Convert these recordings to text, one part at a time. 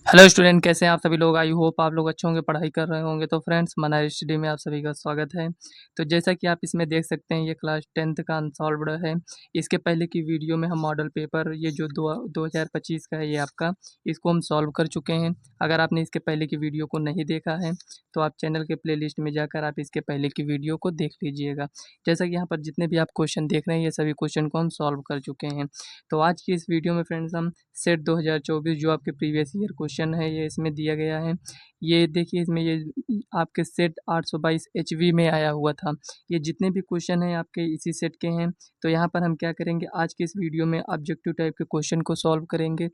Hello student, कैसे हैं आप सभी लोग। आई होप आप लोग अच्छे होंगे, पढ़ाई कर रहे होंगे। तो फ्रेंड्स, मनारी स्टडी में आप सभी का स्वागत है। तो जैसा कि आप इसमें देख सकते हैं, ये क्लास 10th का अनसॉल्व्ड है। इसके पहले की वीडियो में हम मॉडल पेपर ये जो 2025 का है, ये आपका इसको हम सॉल्व कर चुके हैं। अगर आपने इसके पहले की वीडियो को नहीं देखा है तो आप चैनल के प्लेलिस्ट में जाकर आप इसके पहले की वीडियो को देख लीजिएगा। जैसा कि यहाँ पर जितने भी आप क्वेश्चन देख रहे हैं, ये सभी क्वेश्चन को हम सॉल्व कर चुके हैं। तो आज की इस वीडियो में फ्रेंड्स हम सेट 2024 जो आपके प्रीवियस ईयर क्वेश्चन है, ये इसमें दिया गया है। ये देखिए, इसमें ये आपके सेट 822 एचवी में आया हुआ था। ये जितने भी क्वेश्चन हैं आपके इसी सेट के हैं। तो यहाँ पर हम क्या करेंगे, आज की इस वीडियो में ऑब्जेक्टिव टाइप के क्वेश्चन को सॉल्व करेंगे।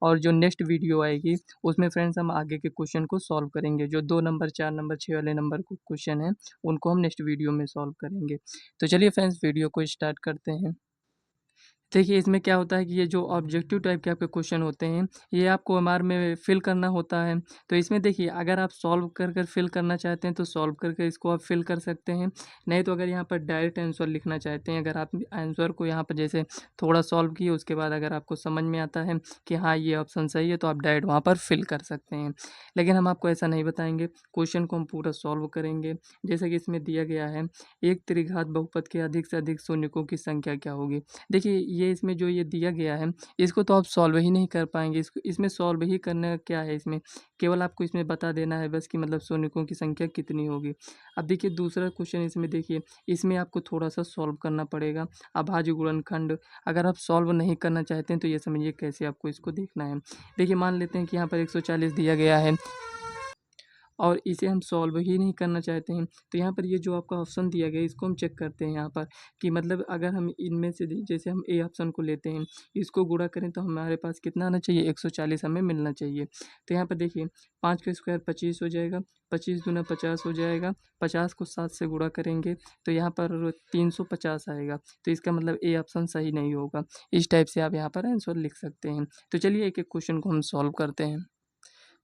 और जो नेक्स्ट वीडियो आएगी उसमें फ्रेंड्स हम आगे के क्वेश्चन को सॉल्व करेंगे। जो 2 नंबर, 4 नंबर, 6 वाले नंबर क्वेश्चन हैं, उनको हम नेक्स्ट वीडियो में सॉल्व करेंगे। तो चलिए फ्रेंड्स, वीडियो को स्टार्ट करते हैं। देखिए, इसमें क्या होता है कि ये जो ऑब्जेक्टिव टाइप के आपके क्वेश्चन होते हैं, ये आपको ओएमआर में फिल करना होता है। तो इसमें देखिए, अगर आप सॉल्व कर कर फिल करना चाहते हैं तो सॉल्व करके इसको आप फिल कर सकते हैं। नहीं तो अगर यहाँ पर डायरेक्ट आंसर लिखना चाहते हैं, अगर आप आंसर को यहाँ पर जैसे थोड़ा सॉल्व किए, उसके बाद अगर आपको समझ में आता है कि हाँ ये ऑप्शन सही है, तो आप डायरेक्ट वहाँ पर फिल कर सकते हैं। लेकिन हम आपको ऐसा नहीं बताएंगे, क्वेश्चन को हम पूरा सॉल्व करेंगे। जैसा कि इसमें दिया गया है, एक त्रिघात बहुपद के अधिक से अधिक शून्यकों की संख्या क्या होगी। देखिए, ये इसमें जो ये दिया गया है, इसको तो आप सॉल्व ही नहीं कर पाएँगे। इसको इसमें सॉल्व ही करना क्या है, इसमें केवल आपको इसमें बता देना है बस कि मतलब शून्यकों की संख्या कितनी होगी। अब देखिए, दूसरा क्वेश्चन इसमें देखिए, इसमें आपको थोड़ा-सा सॉल्व करना पड़ेगा। अभाज्य गुणनखंड अगर आप सॉल्व नहीं करना चाहते हैं तो ये समझिए कैसे आपको इसको देखना है। देखिए, मान लेते हैं कि यहाँ पर 140 दिया गया है और इसे हम सॉल्व ही नहीं करना चाहते हैं, तो यहाँ पर ये जो आपका ऑप्शन दिया गया है, इसको हम चेक करते हैं यहाँ पर कि मतलब अगर हम इनमें से जैसे हम ए ऑप्शन को लेते हैं, इसको गुणा करें तो हमारे पास कितना आना चाहिए, 140 हमें मिलना चाहिए। तो यहाँ पर देखिए, 5 का स्क्वायर 25 हो जाएगा, 25 दूना 50 हो जाएगा, 50 को 7 से गुणा करेंगे तो यहाँ पर 350 आएगा। तो इसका मतलब ए ऑप्शन सही नहीं होगा। इस टाइप से आप यहाँ पर आंसर लिख सकते हैं। तो चलिए एक एक क्वेश्चन को हम सॉल्व करते हैं।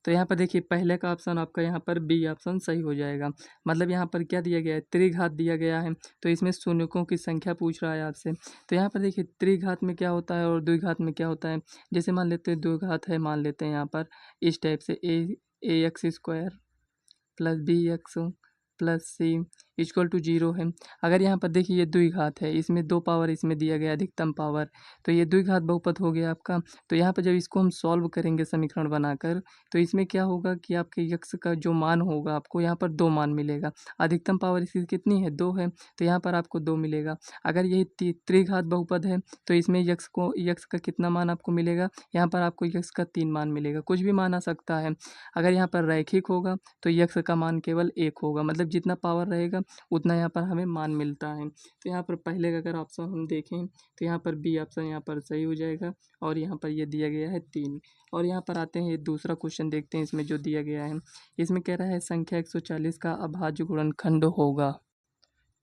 तो यहाँ पर देखिए, पहले का ऑप्शन आपका यहाँ पर बी ऑप्शन सही हो जाएगा। मतलब यहाँ पर क्या दिया गया है, त्रिघात दिया गया है, तो इसमें शून्यकों की संख्या पूछ रहा है आपसे। तो यहाँ पर देखिए, त्रिघात में क्या होता है और द्विघात में क्या होता है। जैसे मान लेते हैं द्विघात है, मान लेते हैं यहाँ पर इस टाइप से A X square plus B X plus C equal to 0 है। अगर यहाँ पर देखिए, ये द्विघात है, इसमें 2 पावर इसमें दिया गया अधिकतम पावर, तो ये द्विघात बहुपद हो गया आपका। तो यहाँ पर जब इसको हम सॉल्व करेंगे समीकरण बनाकर, तो इसमें क्या होगा कि आपके यक्स का जो मान होगा, आपको यहाँ पर 2 मान मिलेगा। अधिकतम पावर इसकी कितनी है, 2 है, तो यहाँ पर आपको 2 मिलेगा। अगर यही त्रिघात बहुपद है तो इसमें यक्स का कितना मान आपको मिलेगा, यहाँ पर आपको यक्स का 3 मान मिलेगा। कुछ भी मान आ सकता है। अगर यहाँ पर रैखिक होगा तो यक्स का मान केवल 1 होगा, मतलब जितना पावर रहेगा उतना यहाँ पर हमें मान मिलता है। तो यहाँ पर पहले का अगर ऑप्शन हम देखें तो यहाँ पर बी ऑप्शन यहाँ पर सही हो जाएगा और यहाँ पर ये दिया गया है 3। और यहाँ पर आते हैं, ये दूसरा क्वेश्चन देखते हैं इसमें जो दिया गया है। इसमें कह रहा है संख्या 140 का अभाज्य गुणनखंड होगा।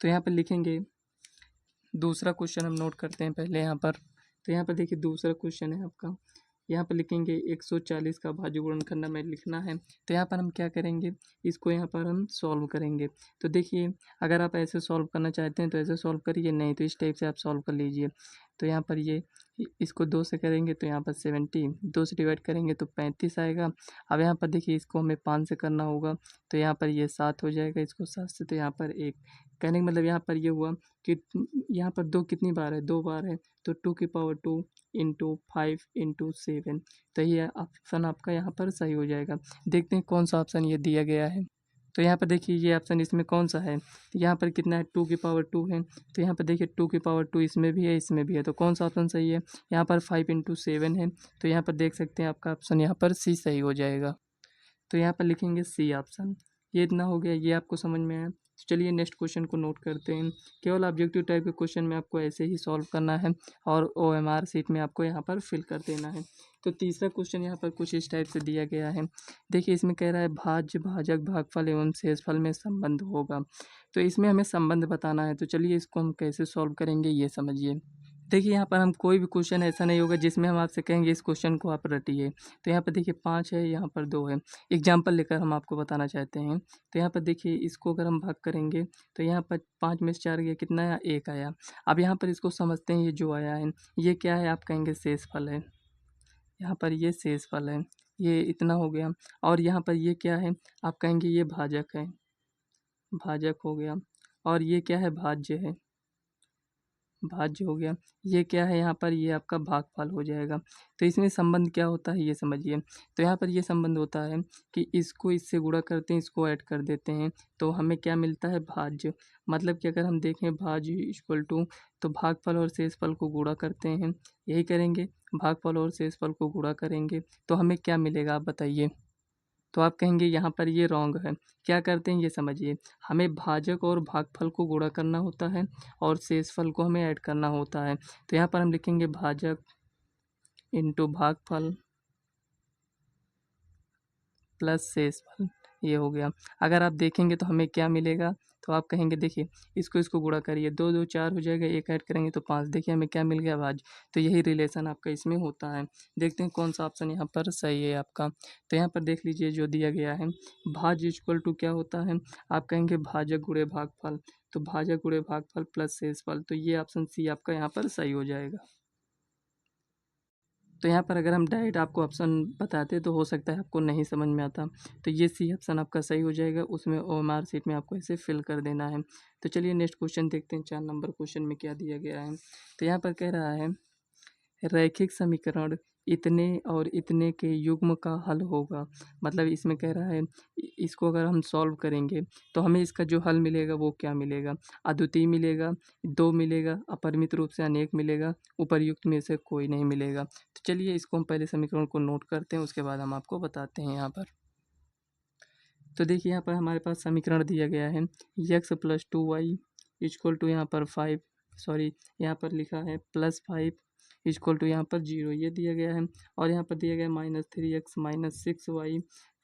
तो यहाँ पर लिखेंगे, दूसरा क्वेश्चन हम नोट करते हैं पहले यहाँ पर। तो यहाँ पर देखिए, दूसरा क्वेश्चन है आपका, यहाँ पर लिखेंगे 140 का भाज्य गुणनखंड हमें लिखना है। तो यहाँ पर हम क्या करेंगे, इसको यहाँ पर हम सॉल्व करेंगे। तो देखिए, अगर आप ऐसे सॉल्व करना चाहते हैं तो ऐसे सॉल्व करिए, नहीं तो इस टाइप से आप सॉल्व कर लीजिए। तो यहाँ पर ये इसको 2 से करेंगे तो यहाँ पर 70, 2 से डिवाइड करेंगे तो 35 आएगा। अब यहाँ पर देखिए, इसको हमें 5 से करना होगा, तो यहाँ पर ये 7 हो जाएगा, इसको 7 से, तो यहाँ पर 1। कहने का मतलब यहाँ पर ये हुआ कि यहाँ पर 2 कितनी बार है, 2 बार है, तो 2 की पावर 2 इंटू 5 इंटू 7। तो ये ऑप्शन आपका यहाँ पर सही हो जाएगा। देखते हैं कौन सा ऑप्शन ये दिया गया है। तो यहाँ पर देखिए, ये ऑप्शन इसमें कौन सा है, यहाँ पर कितना है, 2 की पावर 2 है। तो यहाँ पर देखिए, 2 की पावर 2 इसमें भी है, इसमें भी है, तो कौन सा ऑप्शन सही है, यहाँ पर 5 इंटू 7 है। तो यहाँ पर देख सकते हैं आपका ऑप्शन यहाँ पर सी सही हो जाएगा। तो यहाँ पर लिखेंगे सी ऑप्शन। ये इतना हो गया, ये आपको समझ में आया। तो चलिए नेक्स्ट क्वेश्चन को नोट करते हैं। केवल ऑब्जेक्टिव टाइप के क्वेश्चन में आपको ऐसे ही सॉल्व करना है और ओएमआर शीट में आपको यहाँ पर फिल कर देना है। तो तीसरा क्वेश्चन यहाँ पर कुछ इस टाइप से दिया गया है। देखिए, इसमें कह रहा है भाज्य, भाजक, भागफल एवं शेषफल में संबंध होगा। तो इसमें हमें संबंध बताना है। तो चलिए इसको हम कैसे सॉल्व करेंगे ये समझिए। देखिए, यहाँ पर हम कोई भी क्वेश्चन ऐसा नहीं होगा जिसमें हम आपसे कहेंगे इस क्वेश्चन को आप रटिए। तो यहाँ पर देखिए, 5 है, यहाँ पर 2 है। एग्जाम्पल लेकर हम आपको बताना चाहते हैं। तो यहाँ पर देखिए, इसको अगर हम भाग करेंगे तो यहाँ पर 5 में से 4 गया, कितना आया, 1 आया। अब यहाँ पर इसको समझते हैं, ये जो आया है ये क्या है, आप कहेंगे शेषफल है। यहाँ पर ये शेषफल है, ये इतना हो गया। और यहाँ पर ये क्या है, आप कहेंगे ये भाजक है, भाजक हो गया। और ये क्या है, भाज्य है, भाज्य हो गया। ये क्या है यहाँ पर, ये आपका भागफल हो जाएगा। तो इसमें संबंध क्या होता है ये समझिए। तो यहाँ पर ये संबंध होता है कि इसको इससे गुणा करते हैं, इसको ऐड कर देते हैं, तो हमें क्या मिलता है, भाज्य। मतलब कि अगर हम देखें भाज्य इक्वल टू, तो भागफल और शेषफल को गुणा करते हैं, यही करेंगे, भागफल और शेषफल को गुणा करेंगे तो हमें क्या मिलेगा आप बताइए। तो आप कहेंगे यहाँ पर ये रॉन्ग है। क्या करते हैं ये समझिए, हमें भाजक और भागफल को गुणा करना होता है और शेषफल को हमें ऐड करना होता है। तो यहाँ पर हम लिखेंगे भाजक इंटू भागफल प्लस शेषफल, ये हो गया। अगर आप देखेंगे तो हमें क्या मिलेगा, तो आप कहेंगे देखिए इसको इसको गुणा करिए, दो दो चार हो जाएगा, एक ऐड करेंगे तो पाँच, देखिए हमें क्या मिल गया, भाज्य। तो यही रिलेशन आपका इसमें होता है। देखते हैं कौन सा ऑप्शन यहाँ पर सही है आपका। तो यहाँ पर देख लीजिए जो दिया गया है, भाज्य इक्वल टू क्या होता है, आप कहेंगे भाजक गुणे भागफल, तो भाजक गुणे भागफल प्लस शेषफल, तो ये ऑप्शन सी आपका यहाँ पर सही हो जाएगा। तो यहाँ पर अगर हम डायरेक्ट आपको ऑप्शन बताते तो हो सकता है आपको नहीं समझ में आता, तो ये सी ऑप्शन आपका सही हो जाएगा, उसमें ओएमआर शीट में आपको ऐसे फिल कर देना है। तो चलिए नेक्स्ट क्वेश्चन देखते हैं, 4 नंबर क्वेश्चन में क्या दिया गया है। तो यहाँ पर कह रहा है रैखिक समीकरण इतने और इतने के युग्म का हल होगा। मतलब इसमें कह रहा है इसको अगर हम सॉल्व करेंगे तो हमें इसका जो हल मिलेगा वो क्या मिलेगा, अद्वितीय मिलेगा, दो मिलेगा, अपरिमित रूप से अनेक मिलेगा, उपर्युक्त में से कोई नहीं मिलेगा। तो चलिए इसको हम पहले समीकरण को नोट करते हैं, उसके बाद हम आपको बताते हैं यहाँ पर। तो देखिए यहाँ पर हमारे पास समीकरण दिया गया है x plus two y equal to यहाँ पर फाइव, सॉरी यहाँ पर लिखा है प्लस फाइव इक्वल टू यहाँ पर जीरो, ये दिया गया है। और यहाँ पर दिया गया minus three x minus six y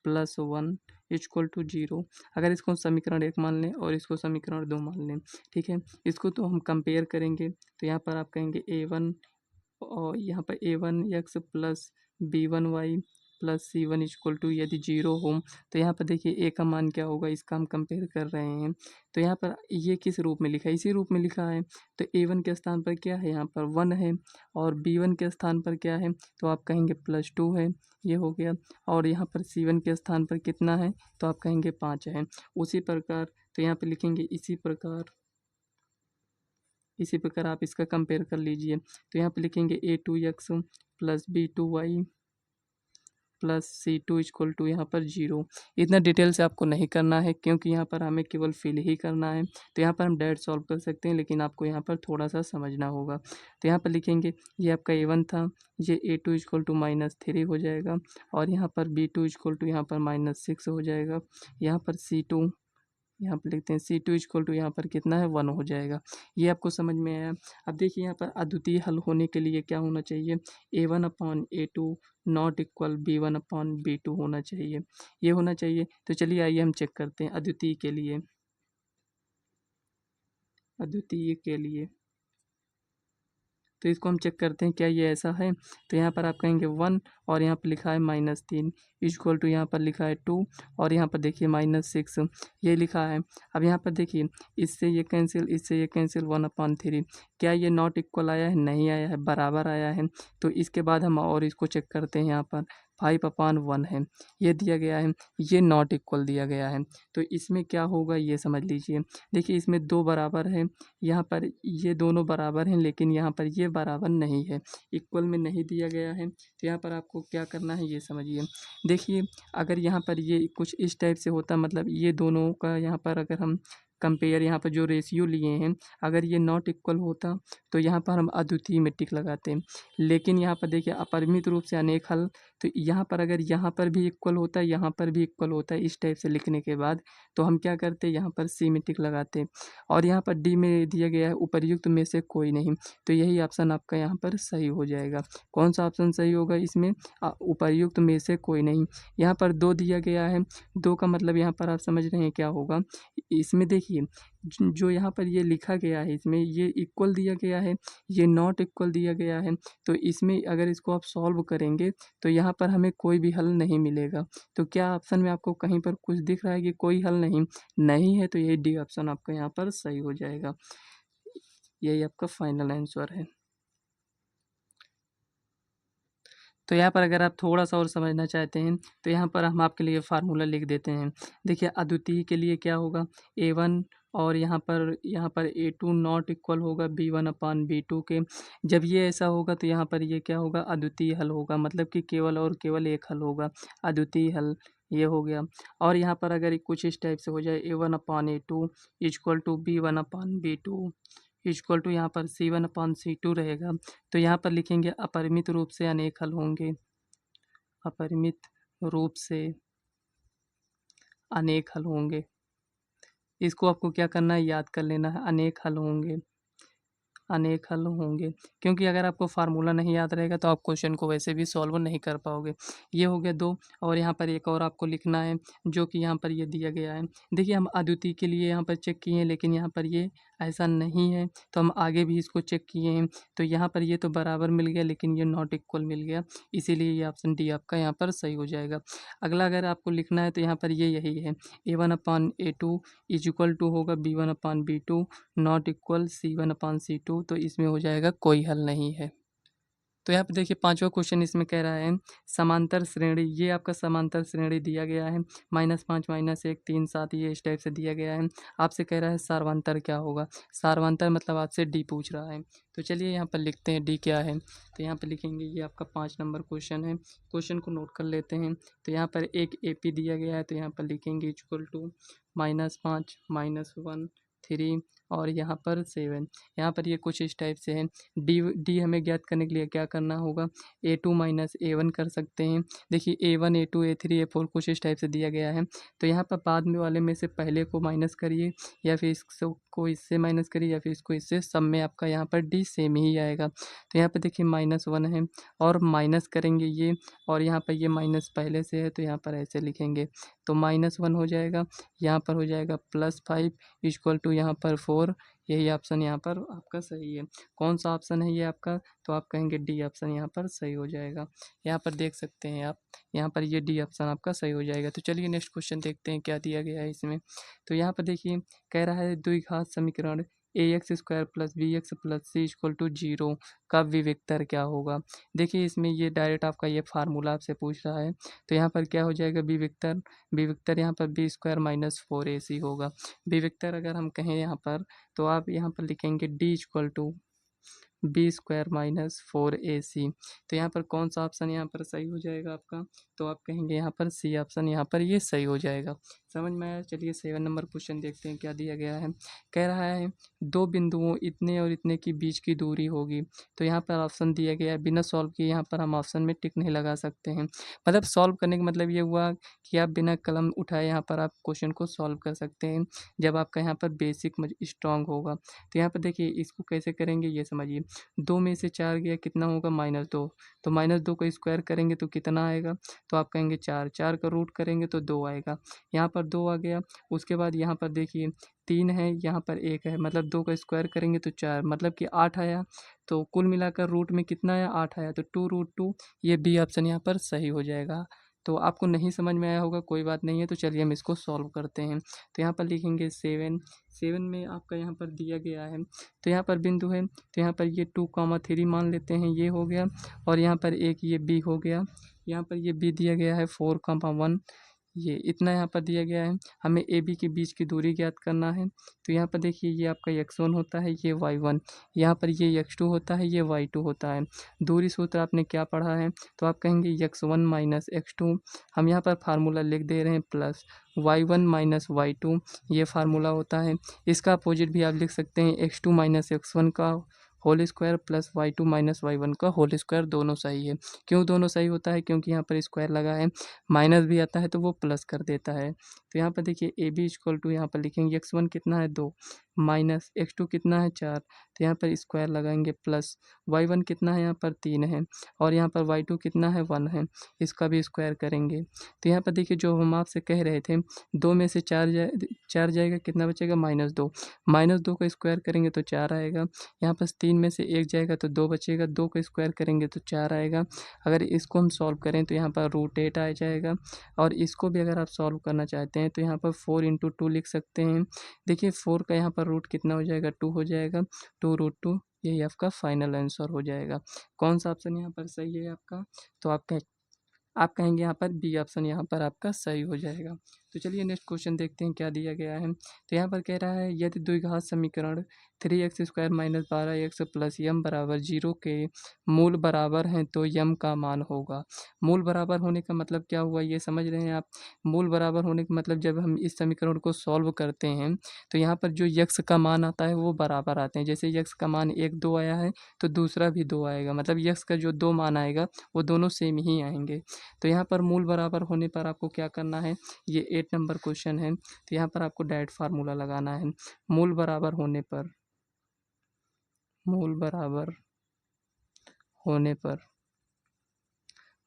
plus one equal to zero. अगर इसको समीकरण एक मान लें और इसको समीकरण दो मान लें, ठीक है, इसको तो हम कंपेयर करेंगे, तो यहाँ पर आप कहेंगे ए वन, और यहाँ पर A one X plus B one Y plus C one equal to, यदि जीरो हो तो यहाँ पर देखिए ए का मान क्या होगा, इसका हम कंपेयर कर रहे हैं। तो यहाँ पर ये किस रूप में लिखा है, इसी रूप में लिखा है। तो ए वन के स्थान पर क्या है, यहाँ पर वन है, और बी वन के स्थान पर क्या है, तो आप कहेंगे प्लस टू है, ये हो गया। और यहाँ पर सी वन के स्थान पर कितना है, तो आप कहेंगे पाँच है। उसी प्रकार तो यहाँ पर लिखेंगे इसी प्रकार आप इसका कंपेयर कर लीजिए। तो यहाँ पे लिखेंगे A two X plus B two Y plus C two equal to यहाँ पर जीरो। इतना डिटेल से आपको नहीं करना है क्योंकि यहाँ पर हमें केवल फिल ही करना है। तो यहाँ पर हम डायरेक्ट सॉल्व कर सकते हैं, लेकिन आपको यहाँ पर थोड़ा सा समझना होगा। तो यहाँ पर लिखेंगे ये आपका ए वन था, ये A two equal to minus three हो जाएगा, और यहाँ पर बी टू इक्वल टू यहाँ पर माइनस सिक्स हो जाएगा। यहाँ पर सी टू, यहाँ पर लिखते हैं सी टू इक्वल टू यहाँ पर कितना है, वन हो जाएगा। ये आपको समझ में आया। अब देखिए यहाँ पर अद्वितीय हल होने के लिए क्या होना चाहिए, A one upon A two not equal B one upon B two होना चाहिए, ये होना चाहिए। तो चलिए आइए हम चेक करते हैं अद्वितीय के लिए, अद्वितीय के लिए तो इसको हम चेक करते हैं क्या ये ऐसा है। तो यहाँ पर आप कहेंगे वन, और यहाँ पर लिखा है माइनस तीन इक्वल टू यहाँ पर लिखा है टू, और यहाँ पर देखिए माइनस सिक्स ये लिखा है। अब यहाँ पर देखिए इससे ये कैंसिल, इससे ये कैंसिल, वन अपॉन थ्री, क्या ये नॉट इक्वल आया है, नहीं आया है, बराबर आया है। तो इसके बाद हम और इसको चेक करते हैं, यहाँ पर फाइव अपॉन वन है, ये दिया गया है, ये नॉट इक्वल दिया गया है। तो इसमें क्या होगा ये समझ लीजिए। देखिए इसमें दो बराबर है, यहाँ पर ये दोनों बराबर हैं, लेकिन यहाँ पर ये बराबर नहीं है, इक्वल में नहीं दिया गया है। तो यहाँ पर आपको क्या करना है ये समझिए। देखिए अगर यहाँ पर ये कुछ इस टाइप से होता, मतलब ये दोनों का यहाँ पर अगर हम कंपेयर, यहाँ पर जो रेशियो लिए हैं, अगर ये नॉट इक्वल होता तो यहाँ पर हम अद्वितीय में टिक लगाते हैं। लेकिन यहाँ पर देखिए अपरिमित रूप से अनेक हल, तो यहाँ पर अगर यहाँ पर भी इक्वल होता है, यहाँ पर भी इक्वल होता है, इस टाइप से लिखने के बाद तो हम क्या करते हैं, यहाँ पर सी में टिक लगाते। और यहाँ पर डी में दिया गया है उपर्युक्त में से कोई नहीं, तो यही ऑप्शन आपका यहाँ पर सही हो जाएगा। कौन सा ऑप्शन सही होगा इसमें, उपर्युक्त में से कोई नहीं। यहाँ पर दो दिया गया है, दो का मतलब यहाँ पर आप समझ रहे हैं क्या होगा। इसमें देखिए जो यहाँ पर ये लिखा गया है, इसमें ये इक्वल दिया गया है, ये नॉट इक्वल दिया गया है। तो इसमें अगर इसको आप सॉल्व करेंगे तो यहाँ पर हमें कोई भी हल नहीं मिलेगा। तो क्या ऑप्शन में आपको कहीं पर कुछ दिख रहा है कि कोई हल नहीं है, तो यही डी ऑप्शन आपका यहाँ पर सही हो जाएगा, यही आपका फाइनल आंसर है। तो यहाँ पर अगर आप थोड़ा-सा और समझना चाहते हैं, तो यहाँ पर हम आपके लिए फ़ॉर्मूला लिख देते हैं। देखिए अद्वितीय के लिए क्या होगा A1 और यहाँ पर A2 नॉट इक्वल होगा B1/B2 के। जब ये ऐसा होगा तो यहाँ पर ये क्या होगा अद्वितीय हल होगा, मतलब कि केवल और केवल एक हल होगा, अद्वितीय हल ये हो गया। और यहाँ पर अगर कुछ इस टाइप से हो जाए A1/A2 equal to B1/B2 equal to यहाँ पर C1/C2 रहेगा, तो यहाँ पर लिखेंगे अपरिमित रूप से अनेक हल होंगे, अपरिमित रूप से अनेक हल होंगे। इसको आपको क्या करना है, याद कर लेना है, अनेक हल होंगे, अनेक हल होंगे। क्योंकि अगर आपको फार्मूला नहीं याद रहेगा तो आप क्वेश्चन को वैसे भी सॉल्व नहीं कर पाओगे। ये हो गया 2 और यहाँ पर एक और आपको लिखना है जो कि यहाँ पर ये दिया गया है। देखिए हम अद्वितीय के लिए यहाँ पर चेक किए हैं, लेकिन यहाँ पर ये ऐसा नहीं है, तो हम आगे भी इसको चेक किए हैं। तो यहाँ पर ये तो बराबर मिल गया, लेकिन ये नॉट इक्वल मिल गया, इसीलिए ये ऑप्शन डी आपका यहाँ पर सही हो जाएगा। अगला अगर आपको लिखना है तो यहाँ पर ये यही है, A1/A2 इज इक्वल टू होगा B1/B2 नॉट इक्वल C1/C2, तो इसमें हो जाएगा कोई हल नहीं है। तो यहाँ पे देखिए 5वां क्वेश्चन इसमें कह रहा है समांतर श्रेणी, ये आपका समांतर श्रेणी दिया गया है -5 -1 3 7, ये इस टाइप से दिया गया है। आपसे कह रहा है सार्वंतर क्या होगा, सार्वंतर मतलब आपसे डी पूछ रहा है। तो चलिए यहाँ पर लिखते हैं डी क्या है। तो यहाँ पर लिखेंगे ये आपका 5 नंबर क्वेश्चन है, क्वेश्चन को नोट कर लेते हैं। तो यहाँ पर एक AP दिया गया है, तो यहाँ पर लिखेंगे इक्वल टू -5 -1 3 और यहाँ पर 7। यहाँ पर ये कुछ इस टाइप से है। डी हमें ज्ञात करने के लिए क्या करना होगा, A2 -A1 कर सकते हैं। देखिए A1 A2 A3 A4 कुछ इस टाइप से दिया गया है। तो यहाँ पर बाद में वाले में से पहले को माइनस करिए, या फिर इसको इससे माइनस करिए, या फिर इसको इससे, सब में आपका यहाँ पर डी सेम ही आएगा। तो यहाँ पर देखिए -1 है और माइनस करेंगे ये, और यहाँ पर ये माइनस पहले से है तो यहाँ पर ऐसे लिखेंगे, तो -1 हो जाएगा, यहाँ पर हो जाएगा +5 इक्वल टू यहाँ पर 4। यही ऑप्शन यहाँ पर आपका सही है। कौन सा ऑप्शन है ये आपका, तो आप कहेंगे डी ऑप्शन यहाँ पर सही हो जाएगा। यहाँ पर देख सकते हैं आप, यहाँ पर ये डी ऑप्शन आपका सही हो जाएगा। तो चलिए नेक्स्ट क्वेश्चन देखते हैं क्या दिया गया है इसमें। तो यहाँ पर देखिए कह रहा है द्विघात समीकरण AX² + BX + C equal to 0 का विविक्तर क्या होगा। देखिए इसमें ये डायरेक्ट आपका ये फार्मूला आपसे पूछ रहा है, तो यहाँ पर क्या हो जाएगा विविक्तर, विविक्तर यहाँ पर B² - 4AC होगा। विविक्तर अगर हम कहें यहाँ पर, तो आप यहाँ पर लिखेंगे D equal to B² - 4AC। तो यहाँ पर कौन सा ऑप्शन यहाँ पर सही हो जाएगा आपका, तो आप कहेंगे यहाँ पर सी ऑप्शन यहाँ पर ये सही हो जाएगा। समझ में आया। चलिए 7 नंबर क्वेश्चन देखते हैं क्या दिया गया है। कह रहा है 2 बिंदुओं इतने और इतने की बीच की दूरी होगी। तो यहाँ पर ऑप्शन दिया गया है, बिना सॉल्व किए यहाँ पर हम ऑप्शन में टिक नहीं लगा सकते हैं। मतलब सॉल्व करने का मतलब ये हुआ कि आप बिना कलम उठाए यहाँ पर आप क्वेश्चन को सॉल्व कर सकते हैं, जब आपका यहाँ पर बेसिक स्ट्रांग होगा। तो यहाँ पर देखिए इसको कैसे करेंगे ये समझिए। 2 में से 4 गया, कितना होगा -2, तो -2 का स्क्वायर करेंगे तो कितना आएगा, तो आप कहेंगे 4, 4 का रूट करेंगे तो 2 आएगा। यहाँ पर 2 आ गया, उसके बाद यहाँ पर देखिए 3 है, यहाँ पर 1 है, मतलब 2 का स्क्वायर करेंगे तो 4, मतलब कि 8 आया। तो कुल मिलाकर रूट में कितना आया, 8 आया, तो 2√2, ये बी ऑप्शन यहाँ पर सही हो जाएगा। तो आपको नहीं समझ में आया होगा, कोई बात नहीं है। तो चलिए हम इसको सॉल्व करते हैं। तो यहाँ पर लिखेंगे 7, 7 में आपका यहाँ पर दिया गया है, तो यहाँ पर बिंदु है, तो यहाँ पर ये 2, 3 मान लेते हैं, ये हो गया। और यहाँ पर एक ये बी हो गया, यहाँ पर ये बी दिया गया है 4, 1, ये इतना यहाँ पर दिया गया है। हमें ए बी के बीच की दूरी ज्ञात करना है। तो यहाँ पर देखिए ये आपका x1 होता है, ये y1, यहाँ पर ये x2 होता है, ये y2 होता है। दूरी सूत्र आपने क्या पढ़ा है, तो आप कहेंगे x1 - x2, हम यहाँ पर फार्मूला लिख दे रहे हैं, प्लस y1 - y2, ये फार्मूला होता है। इसका अपोजिट भी आप लिख सकते हैं, x2 - x1 का whole square plus y2 - y1 का होल स्क्वायर, दोनों सही है। क्यों दोनों सही होता है, क्योंकि यहाँ पर स्क्वायर लगा है, माइनस भी आता है तो वो प्लस कर देता है। तो यहाँ पर देखिए ए बी इक्वल टू, यहाँ पर लिखेंगे x1 कितना है 2, माइनस x2 कितना है 4, तो यहाँ पर स्क्वायर लगाएंगे, प्लस y1 कितना है यहाँ पर 3 है, और यहाँ पर y2 कितना है 1 है, इसका भी स्क्वायर करेंगे। तो यहाँ पर देखिए जो हम आपसे कह रहे थे, 2 में से 4 जाएगा, कितना बचेगा -2, -2 का स्क्वायर करेंगे तो 4 आएगा। यहाँ पर 3 में से 1 जाएगा तो 2 बचेगा, 2 का स्क्वायर करेंगे तो 4 आएगा। अगर इसको हम सॉल्व करें तो यहाँ पर √8 आ जाएगा। और इसको भी अगर आप सॉल्व करना चाहते हैं तो यहाँ पर 4 × 2 लिख सकते हैं। देखिए 4 का यहाँ पर रूट कितना हो जाएगा, 2 हो जाएगा, 2√2 यही आपका फाइनल आंसर हो जाएगा। कौन सा ऑप्शन यहाँ पर सही है आपका? तो आप कहेंगे यहाँ पर बी ऑप्शन यहाँ पर आपका सही हो जाएगा। तो चलिए नेक्स्ट क्वेश्चन देखते हैं क्या दिया गया है। तो यहाँ पर कह रहा है यदि द्विघात समीकरण 3x² माइनस 12x प्लस यम बराबर 0 के मूल बराबर हैं तो यम का मान होगा। मूल बराबर होने का मतलब क्या हुआ ये समझ रहे हैं आप? मूल बराबर होने का मतलब जब हम इस समीकरण को सॉल्व करते हैं तो यहाँ पर जो यक्स का मान आता है वो बराबर आते हैं। जैसे यक्स का मान 1 2 आया है तो दूसरा भी 2 आएगा, मतलब यक्स का जो 2 मान आएगा वो दोनों सेम ही आएंगे। तो यहाँ पर मूल बराबर होने पर आपको क्या करना है, ये 8 नंबर क्वेश्चन है, तो यहाँ पर आपको डायरेक्ट फार्मूला लगाना है। मूल बराबर होने पर मूल बराबर होने पर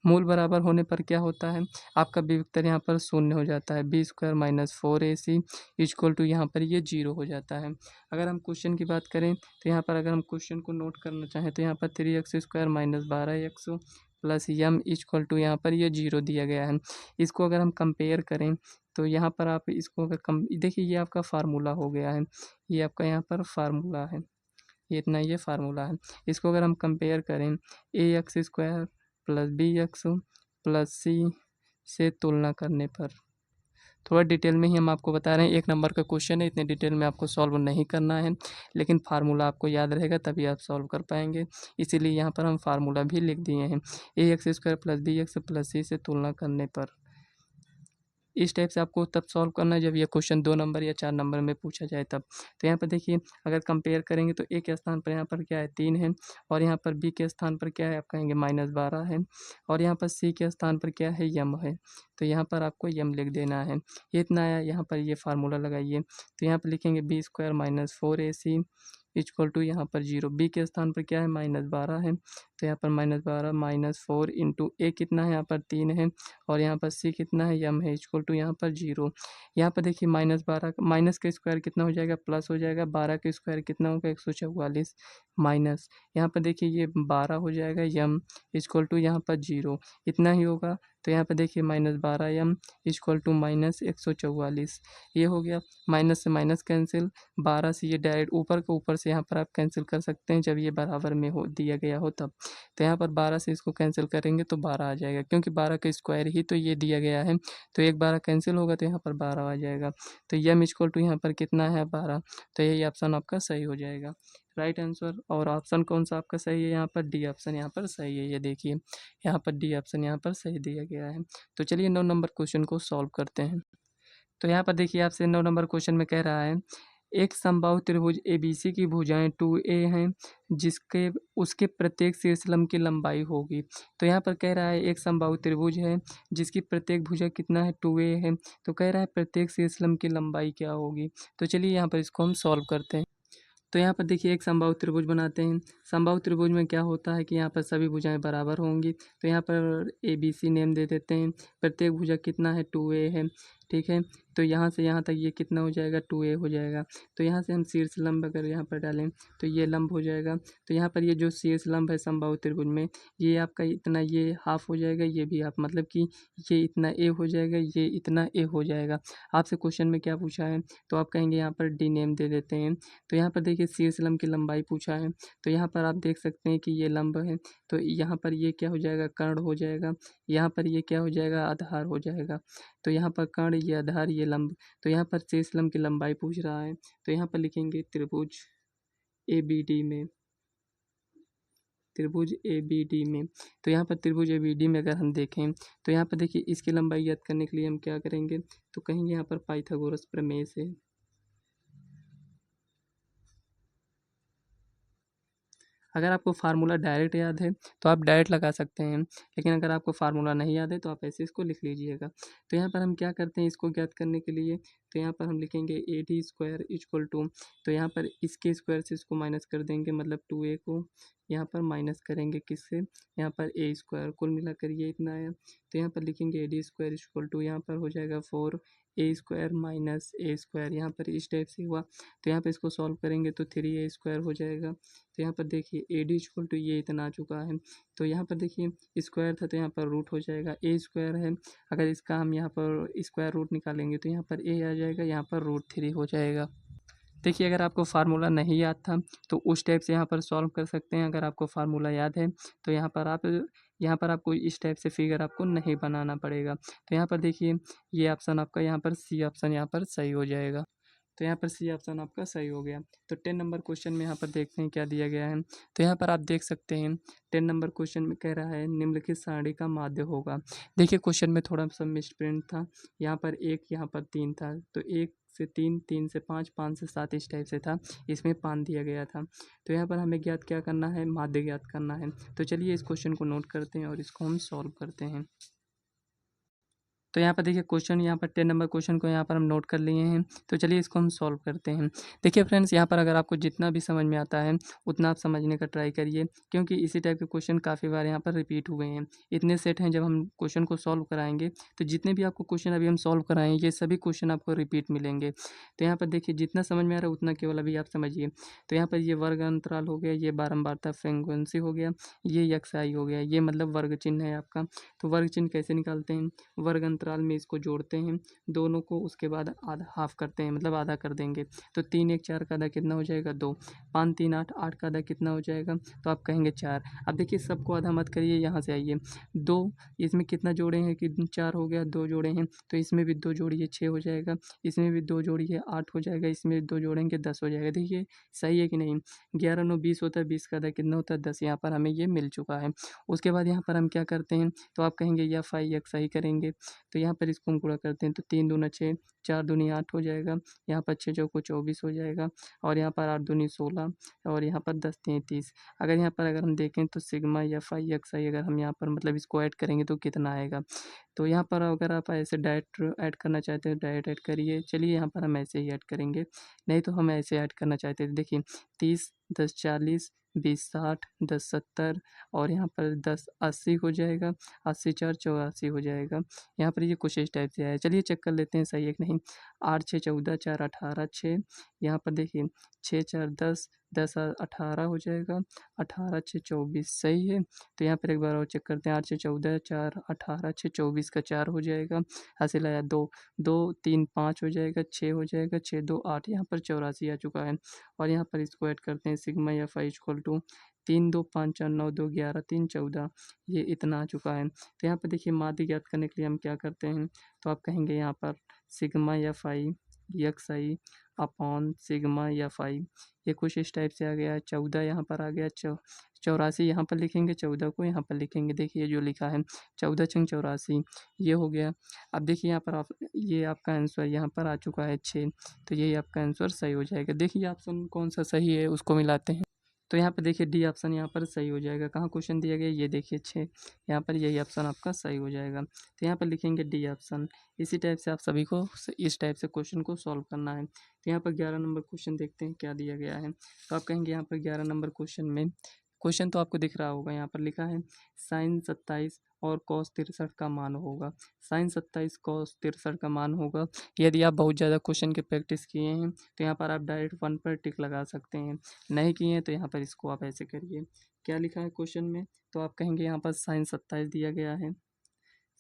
मूल बराबर होने पर क्या होता है, आपका विभक्तर यहाँ पर शून्य हो जाता है। b² minus 4ac equal to यहाँ पर ये 0 हो जाता है। अगर हम क्वेश्चन की बात करें तो यहाँ पर अगर हम क्वेश्चन को नोट करना चाहें तो यहाँ पर 3x² minus 12x plus m equal to यहाँ पर ये 0 दिया गया है। इसको अगर हम कंपेयर करें तो यहाँ पर आप इसको अगर कम देखिए ये आपका फार्मूला हो गया है, ये आपका यहाँ पर फार्मूला है, ये इतना ये फार्मूला है। इसको अगर हम कंपेयर करें ax² plus bx plus c से तुलना करने पर, थोड़ा डिटेल में ही हम आपको बता रहे हैं, 1 नंबर का क्वेश्चन है, इतने डिटेल में आपको सॉल्व नहीं करना है, लेकिन फार्मूला आपको याद रहेगा तभी आप सॉल्व कर पाएंगे। इसीलिए यहाँ पर हम फार्मूला भी लिख दिए हैं। ax² plus bx plus c से तुलना करने पर, इस टाइप से आपको तब सॉल्व करना है जब ये क्वेश्चन 2 नंबर या 4 नंबर में पूछा जाए तब। तो यहाँ पर देखिए अगर कंपेयर करेंगे तो ए के स्थान पर यहाँ पर क्या है 3 है, और यहाँ पर बी के स्थान पर क्या है आप कहेंगे -12 है, और यहाँ पर सी के स्थान पर क्या है यम है। तो यहाँ पर आपको यम लिख देना है। ये इतना आया, यहाँ पर ये फार्मूला लगाइए। तो यहाँ पर लिखेंगे b² minus 4ac equal to यहाँ पर 0, बी के स्थान पर क्या है -12 है, तो यहाँ पर -12 माइनस 4 इंटू ए कितना है यहाँ पर 3 है, और यहाँ पर सी कितना है यम है इक्वल टू यहाँ पर 0। यहाँ पर देखिए -12 माइनस का स्क्वायर कितना हो जाएगा प्लस हो जाएगा, 12 का स्क्वायर कितना होगा 144 माइनस यहाँ पर देखिए ये 12 हो जाएगा यम इक्वल टू यहाँ पर 0, इतना ही होगा। तो यहाँ पर देखिए -12 यम इक्वल टू -144, ये हो गया। माइनस से माइनस कैंसिल, 12 से ये डायरेक्ट ऊपर का ऊपर से यहाँ पर आप कैंसिल कर सकते हैं जब ये बराबर में हो दिया गया हो तब। तो यहाँ पर 12 से इसको कैंसिल करेंगे तो 12 आ जाएगा, क्योंकि 12 का स्क्वायर ही तो ये दिया गया है, तो एक 12 कैंसिल होगा तो यहाँ पर 12 आ जाएगा। तो यम इक्वल टू यहाँ पर कितना है 12, तो यही ऑप्शन आपका सही हो जाएगा, राइट आंसर। और ऑप्शन कौन सा आपका सही है, यहाँ पर डी ऑप्शन यहाँ पर सही है। ये देखिए यहाँ पर डी ऑप्शन यहाँ पर सही दिया गया है। तो चलिए 9 नंबर क्वेश्चन को सॉल्व करते हैं। तो यहाँ पर देखिए आपसे 9 नंबर क्वेश्चन में कह रहा है एक समबाहु त्रिभुज एबीसी की भुजाएं 2a हैं जिसके उसके प्रत्येक शीर्षलंब की लंबाई होगी। तो यहाँ पर कह रहा है एक समबाहु त्रिभुज है जिसकी प्रत्येक भुजा कितना है 2a है, तो कह रहा है प्रत्येक शीर्षलंब की लंबाई क्या होगी। तो चलिए यहाँ पर इसको हम सॉल्व करते हैं। तो यहाँ पर देखिए एक समबाहु त्रिभुज बनाते हैं। समबाहु त्रिभुज में क्या होता है कि यहाँ पर सभी भुजाएं बराबर होंगी, तो यहाँ पर ए बी सी नेम दे देते हैं। प्रत्येक भुजा कितना है 2a है, ठीक है। तो यहाँ से यहाँ तक ये कितना हो जाएगा 2a हो जाएगा। तो यहाँ से हम शीर्ष लंब अगर यहाँ पर डालें तो ये लंब हो जाएगा। तो यहाँ पर ये जो शीर्ष लंब है समबाहु त्रिभुज में, ये आपका इतना ये हाफ हो जाएगा, ये भी हाफ, मतलब कि ये इतना a हो जाएगा, ये इतना a हो जाएगा। आपसे क्वेश्चन में क्या पूछा है, तो आप कहेंगे यहाँ पर डी नेम दे देते हैं। तो यहाँ पर देखिए शीर्ष लंब की लंबाई पूछा है, तो यहाँ पर आप देख सकते हैं कि ये लंब है, तो यहाँ पर ये क्या हो जाएगा कर्ण हो जाएगा, यहाँ पर ये क्या हो जाएगा आधार हो जाएगा। तो यहाँ पर कर्ण, ये आधार, ये लंब, तो यहाँ पर शेष लंब की लंबाई पूछ रहा है, तो यहाँ पर लिखेंगे त्रिभुज ए बी डी में, त्रिभुज ए बी डी में। तो यहाँ पर त्रिभुज ए बी डी में अगर हम देखें तो यहाँ पर देखिए इसकी लंबाई ज्ञात करने के लिए हम क्या करेंगे, तो कहेंगे यहाँ पर पाइथागोरस प्रमेय से। अगर आपको फार्मूला डायरेक्ट याद है तो आप डायरेक्ट लगा सकते हैं, लेकिन अगर आपको फार्मूला नहीं याद है तो आप ऐसे इसको लिख लीजिएगा। तो यहाँ पर हम क्या करते हैं इसको ज्ञात करने के लिए, तो यहाँ पर हम लिखेंगे A D square equal to, तो यहाँ पर इसके स्क्वायर से इसको माइनस कर देंगे, मतलब 2a को यहाँ पर माइनस करेंगे किससे, यहाँ पर ए स्क्वायर, कुल मिलाकर ये इतना आया। तो यहाँ पर लिखेंगे A D square equal to, यहाँ पर हो जाएगा 4a² माइनस a स्क्वायर, यहाँ पर इस टाइप से हुआ। तो यहाँ पर इसको सॉल्व करेंगे तो 3a² हो जाएगा। तो यहाँ पर देखिए ए डी इक्वल टू ये इतना आ चुका है, तो यहाँ पर देखिए स्क्वायर था तो यहाँ पर रूट हो जाएगा, ए स्क्वायर है, अगर इसका हम यहाँ पर स्क्वायर रूट निकालेंगे तो यहाँ पर ए आ जाएगा, यहाँ पर √3 हो जाएगा। देखिए अगर आपको फार्मूला नहीं याद था तो उस टाइप से यहाँ पर सॉल्व कर सकते हैं। अगर आपको फार्मूला याद है तो यहाँ पर आपको इस टाइप से फिगर आपको नहीं बनाना पड़ेगा। तो यहाँ पर देखिए ये ऑप्शन आपका यहाँ पर सी ऑप्शन यहाँ पर सही हो जाएगा। तो यहाँ पर सी ऑप्शन आपका सही हो गया। तो 10 नंबर क्वेश्चन में यहाँ पर देखते हैं क्या दिया गया है। तो यहाँ पर आप देख सकते हैं 10 नंबर क्वेश्चन में कह रहा है निम्नलिखित सारणी का माध्य होगा। देखिए क्वेश्चन में थोड़ा सा मिसप्रिंट था, यहाँ पर 1 यहाँ पर 3 था, तो 1 से 3, 3 से 5, 5 से 7 इस टाइप से था, इसमें 5 दिया गया था। तो यहाँ पर हमें ज्ञात क्या करना है, माध्य ज्ञात करना है। तो चलिए इस क्वेश्चन को नोट करते हैं और इसको हम सॉल्व करते हैं। तो यहाँ पर देखिए क्वेश्चन यहाँ पर 10 नंबर क्वेश्चन को यहाँ पर हम नोट कर लिए हैं। तो चलिए इसको हम सॉल्व करते हैं। देखिए फ्रेंड्स यहाँ पर अगर आपको जितना भी समझ में आता है उतना आप समझने का ट्राई करिए, क्योंकि इसी टाइप के क्वेश्चन काफ़ी बार यहाँ पर रिपीट हुए हैं। इतने सेट हैं, जब हम क्वेश्चन को सॉल्व कराएंगे तो जितने भी आपको क्वेश्चन अभी हम सॉल्व कराएँ ये सभी क्वेश्चन आपको रिपीट मिलेंगे। तो यहाँ पर देखिए जितना समझ में आ रहा है उतना केवल अभी आप समझिए। तो यहाँ पर ये वर्ग अंतराल हो गया, ये बारंबारता फ्रीक्वेंसी हो गया, ये XI हो गया, ये मतलब वर्ग चिन्ह है आपका। तो वर्ग चिन्ह कैसे निकालते हैं, वर्ग अंतराल में इसको जोड़ते हैं दोनों को, उसके बाद आधा हाफ करते हैं, मतलब आधा कर देंगे। तो 3 1 4 का आधा कितना हो जाएगा 2, 5 3 8, 8 का आधा कितना हो जाएगा, तो आप कहेंगे 4। अब देखिए सबको आधा मत करिए, यहाँ से आइए 2, इसमें कितना जोड़े हैं कि 4 हो गया, 2 जोड़े हैं तो इसमें भी 2 जोड़िए 6 हो जाएगा, इसमें भी 2 जोड़िए 8 हो जाएगा, इसमें भी 2 जोड़ेंगे 10 हो जाएगा। देखिए सही है कि नहीं, 11 9 20 होता है, 20 का आधा कितना होता है 10, यहाँ पर हमें ये मिल चुका है। उसके बाद यहाँ पर हम क्या करते हैं, तो आप कहेंगे या फाई एक्स आई करेंगे। तो यहाँ पर इसको हम गुणा करते हैं, तो 3 दूना 6, 4 दूनी 8 हो जाएगा, यहाँ पर 6 चौको 24 हो जाएगा, और यहाँ पर 8 दूनी 16, और यहाँ पर 10 3 30। अगर हम देखें तो सिग्मा या फाई एक्स आई अगर हम यहाँ पर मतलब इसको ऐड करेंगे तो कितना आएगा। तो यहाँ पर अगर आप ऐसे डायरेक्ट ऐड करना चाहते हैं डायरेक्ट ऐड करिए। चलिए यहाँ पर हम ऐसे ही ऐड करेंगे, नहीं तो हम ऐसे ऐड करना चाहते हैं। देखिए 30 10 40 20 60 10 70, और यहाँ पर 10 80 हो जाएगा, 80 4 84 हो जाएगा। यहाँ पर ये कुछ इस टाइप से आया। चलिए चेक कर लेते हैं सही है कि नहीं। 8 6 14 4 18 6, यहाँ पर देखिए 6 4 10, 10 18 हो जाएगा, 18 6 24 सही है। तो यहाँ पर एक बार और चेक करते हैं, 8 6 14 4 18 6 24 का 4 हो जाएगा, हासिल आया 2 2 3 5 हो जाएगा, 6 हो जाएगा, 6 2 8, यहाँ पर 84 आ चुका है। और यहाँ पर इसको ऐड करते हैं, sigma F I equal to 3 2 5 4 9 2 11 3 14, ये इतना आ चुका है। तो यहाँ पर देखिए माध्य ज्ञात करने के लिए हम क्या करते हैं, तो आप कहेंगे यहाँ पर सिग्मा एफ आई एक्स आई अपॉन सिग्मा एफ आई, ये कुछ इस टाइप से आ गया। 14 यहाँ पर आ गया, 84 यहाँ पर लिखेंगे, 14 को यहाँ पर लिखेंगे। देखिए जो लिखा है 14 छंग 84, ये हो गया। अब देखिए यहाँ पर आप ये आपका आंसर यहाँ पर आ चुका है 6, तो यही आपका आंसर सही हो जाएगा। देखिए ऑप्शन कौन सा सही है उसको मिलाते हैं। तो यहाँ पे देखिए डी ऑप्शन यहाँ पर सही हो जाएगा। कहाँ क्वेश्चन दिया गया ये देखिए 6, यहाँ पर यही ऑप्शन आपका सही हो जाएगा। तो यहाँ पर लिखेंगे डी ऑप्शन। इसी टाइप से आप सभी को इस टाइप से क्वेश्चन को सॉल्व करना है। तो यहाँ पर 11 नंबर क्वेश्चन देखते हैं क्या दिया गया है। तो आप कहेंगे यहाँ पर 11 नंबर क्वेश्चन में, क्वेश्चन तो आपको दिख रहा होगा, यहाँ पर लिखा है साइन 27 और कॉस 63 का मान होगा। साइन 27 कॉस 63 का मान होगा। यदि आप बहुत ज़्यादा क्वेश्चन की प्रैक्टिस किए हैं तो यहाँ पर आप डायरेक्ट 1 पर टिक लगा सकते हैं, नहीं किए हैं तो यहाँ पर इसको आप ऐसे करिए। क्या लिखा है क्वेश्चन में, तो आप कहेंगे यहाँ पर साइन 27 दिया गया है,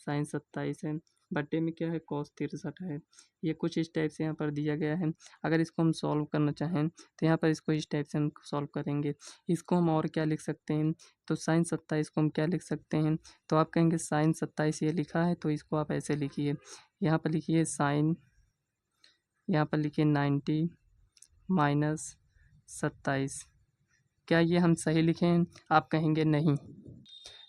साइन 27 है, बट्टे में क्या है कॉस 63 है। ये कुछ इस टाइप से यहाँ पर दिया गया है। अगर इसको हम सॉल्व करना चाहें तो यहाँ पर इसको इस टाइप से हम सॉल्व करेंगे। इसको हम और क्या लिख सकते हैं, तो साइन 27 को हम क्या लिख सकते हैं, तो आप कहेंगे साइन 27 ये लिखा है तो इसको आप ऐसे लिखिए, यहाँ पर लिखिए साइन, यहाँ पर लिखिए 90 माइनस 27। क्या ये हम सही लिखे हैं, आप कहेंगे नहीं।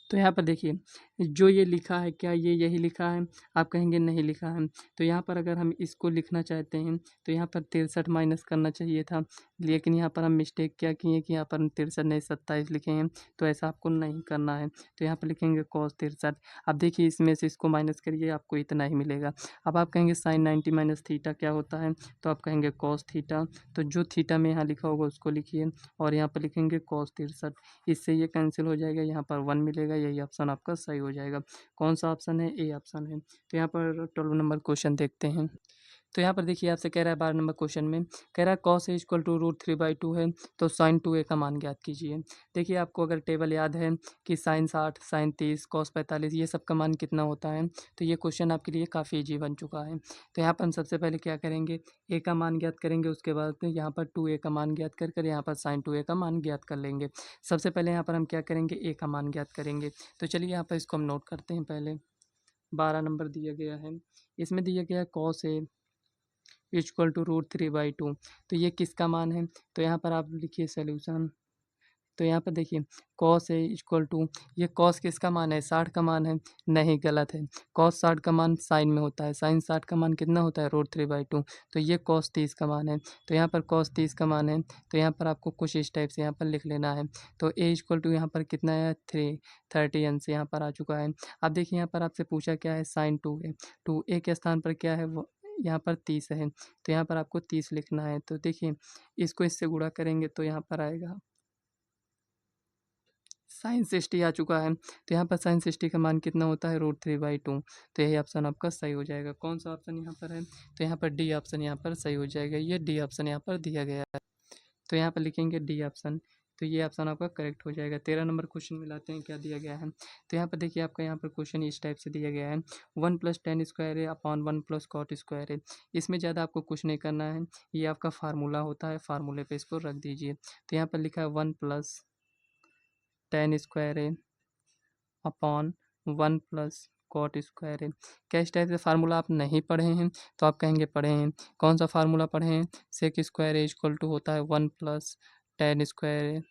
तो यहाँ पर देखिए जो ये लिखा है क्या ये यही लिखा है, आप कहेंगे नहीं लिखा है। तो यहाँ पर अगर हम इसको लिखना चाहते हैं तो यहाँ पर 63 माइनस करना चाहिए था, लेकिन यहाँ पर हम मिस्टेक क्या किए कि यहाँ पर हम 63 नहीं 27 लिखे हैं। तो ऐसा आपको नहीं करना है। तो यहाँ पर लिखेंगे कॉस 63। अब देखिए इसमें से इसको माइनस करिए, आपको इतना ही मिलेगा। अब आप कहेंगे साइन 90 माइनस थीटा क्या होता है, तो आप कहेंगे कॉस थीटा। तो जो थीटा में यहाँ लिखा होगा उसको लिखिए, और यहाँ पर लिखेंगे कॉस 63। इससे ये कैंसिल हो जाएगा, यहाँ पर 1 मिलेगा, यही ऑप्शन आपका सही हो जाएगा। कौन सा ऑप्शन है, ए ऑप्शन है। तो यहाँ पर 12 नंबर क्वेश्चन देखते हैं। तो यहाँ पर देखिए आपसे कह रहा है 12 नंबर क्वेश्चन में, कह रहा है cos A equal to root 3/2 है, तो साइन 2a का मान ज्ञात कीजिए। देखिए आपको अगर टेबल याद है कि साइन 60, साइन 30, कॉस 45 ये सब का मान कितना होता है, तो ये क्वेश्चन आपके लिए काफ़ी ईजी बन चुका है। तो यहाँ पर हम सबसे पहले क्या करेंगे, ए का मान ज्ञात करेंगे, उसके बाद यहाँ पर 2a का मान ज्ञात कर यहाँ पर साइन 2a का मान ज्ञात कर लेंगे। सबसे पहले यहाँ पर हम क्या करेंगे, ए का मान ज्ञात करेंगे। तो चलिए यहाँ पर इसको हम नोट करते हैं। पहले 12 नंबर दिया गया है, इसमें दिया गया है cos A equal to root 3/2। तो ये किसका मान है, तो यहाँ पर आप लिखिए सोल्यूशन। तो यहाँ पर देखिए कॉस ए इक्वल टू, ये कॉस किसका मान है, 60 का मान है, नहीं गलत है। कॉस 60 का मान साइन में होता है, साइन 60 का मान कितना होता है, रूट 3/2। तो ये कॉस 30 का मान है, तो यहाँ पर कॉस 30 का मान है। तो यहाँ पर आपको कुछ इस टाइप से यहाँ पर लिख लेना है। तो ए इक्वल टू यहाँ पर कितना है, 30 से यहाँ पर आ चुका है। अब देखिए यहाँ पर आपसे पूछा क्या है, साइन 2a, 2a के स्थान पर क्या है, वो यहाँ पर 30 है, तो यहाँ पर आपको 30 लिखना है। तो देखिए इसको इससे गुणा करेंगे तो यहाँ पर आएगा साइन 60 आ चुका है। तो यहाँ पर साइन 60 का मान कितना होता है, रूट 3/2। तो यही ऑप्शन आपका सही हो जाएगा। कौन सा ऑप्शन यहाँ पर है, तो यहाँ पर डी ऑप्शन यहाँ पर सही हो जाएगा। ये डी ऑप्शन यहाँ पर दिया गया है, तो यहाँ पर लिखेंगे डी ऑप्शन। तो ये ऑप्शन आपका करेक्ट हो जाएगा। 13 नंबर क्वेश्चन में लाते हैं, क्या दिया गया है। तो यहाँ पर देखिए आपका यहाँ पर क्वेश्चन इस टाइप से दिया गया है, 1 + tan स्क्वायर है अपॉन 1 + cot स्क्वायर है। इसमें ज़्यादा आपको कुछ नहीं करना है, ये आपका फार्मूला होता है, फार्मूले पे इसको रख दीजिए। तो यहाँ पर लिखा है 1 + tan स्क्वायर है अपॉन 1 + cot स्क्वायर है। क्या इस टाइप से फार्मूला आप नहीं पढ़े हैं, तो आप कहेंगे पढ़े हैं। कौन सा फार्मूला पढ़े हैं, सेक स्क्वायर इक्वल टू होता है 1 + tan स्क्वायर है,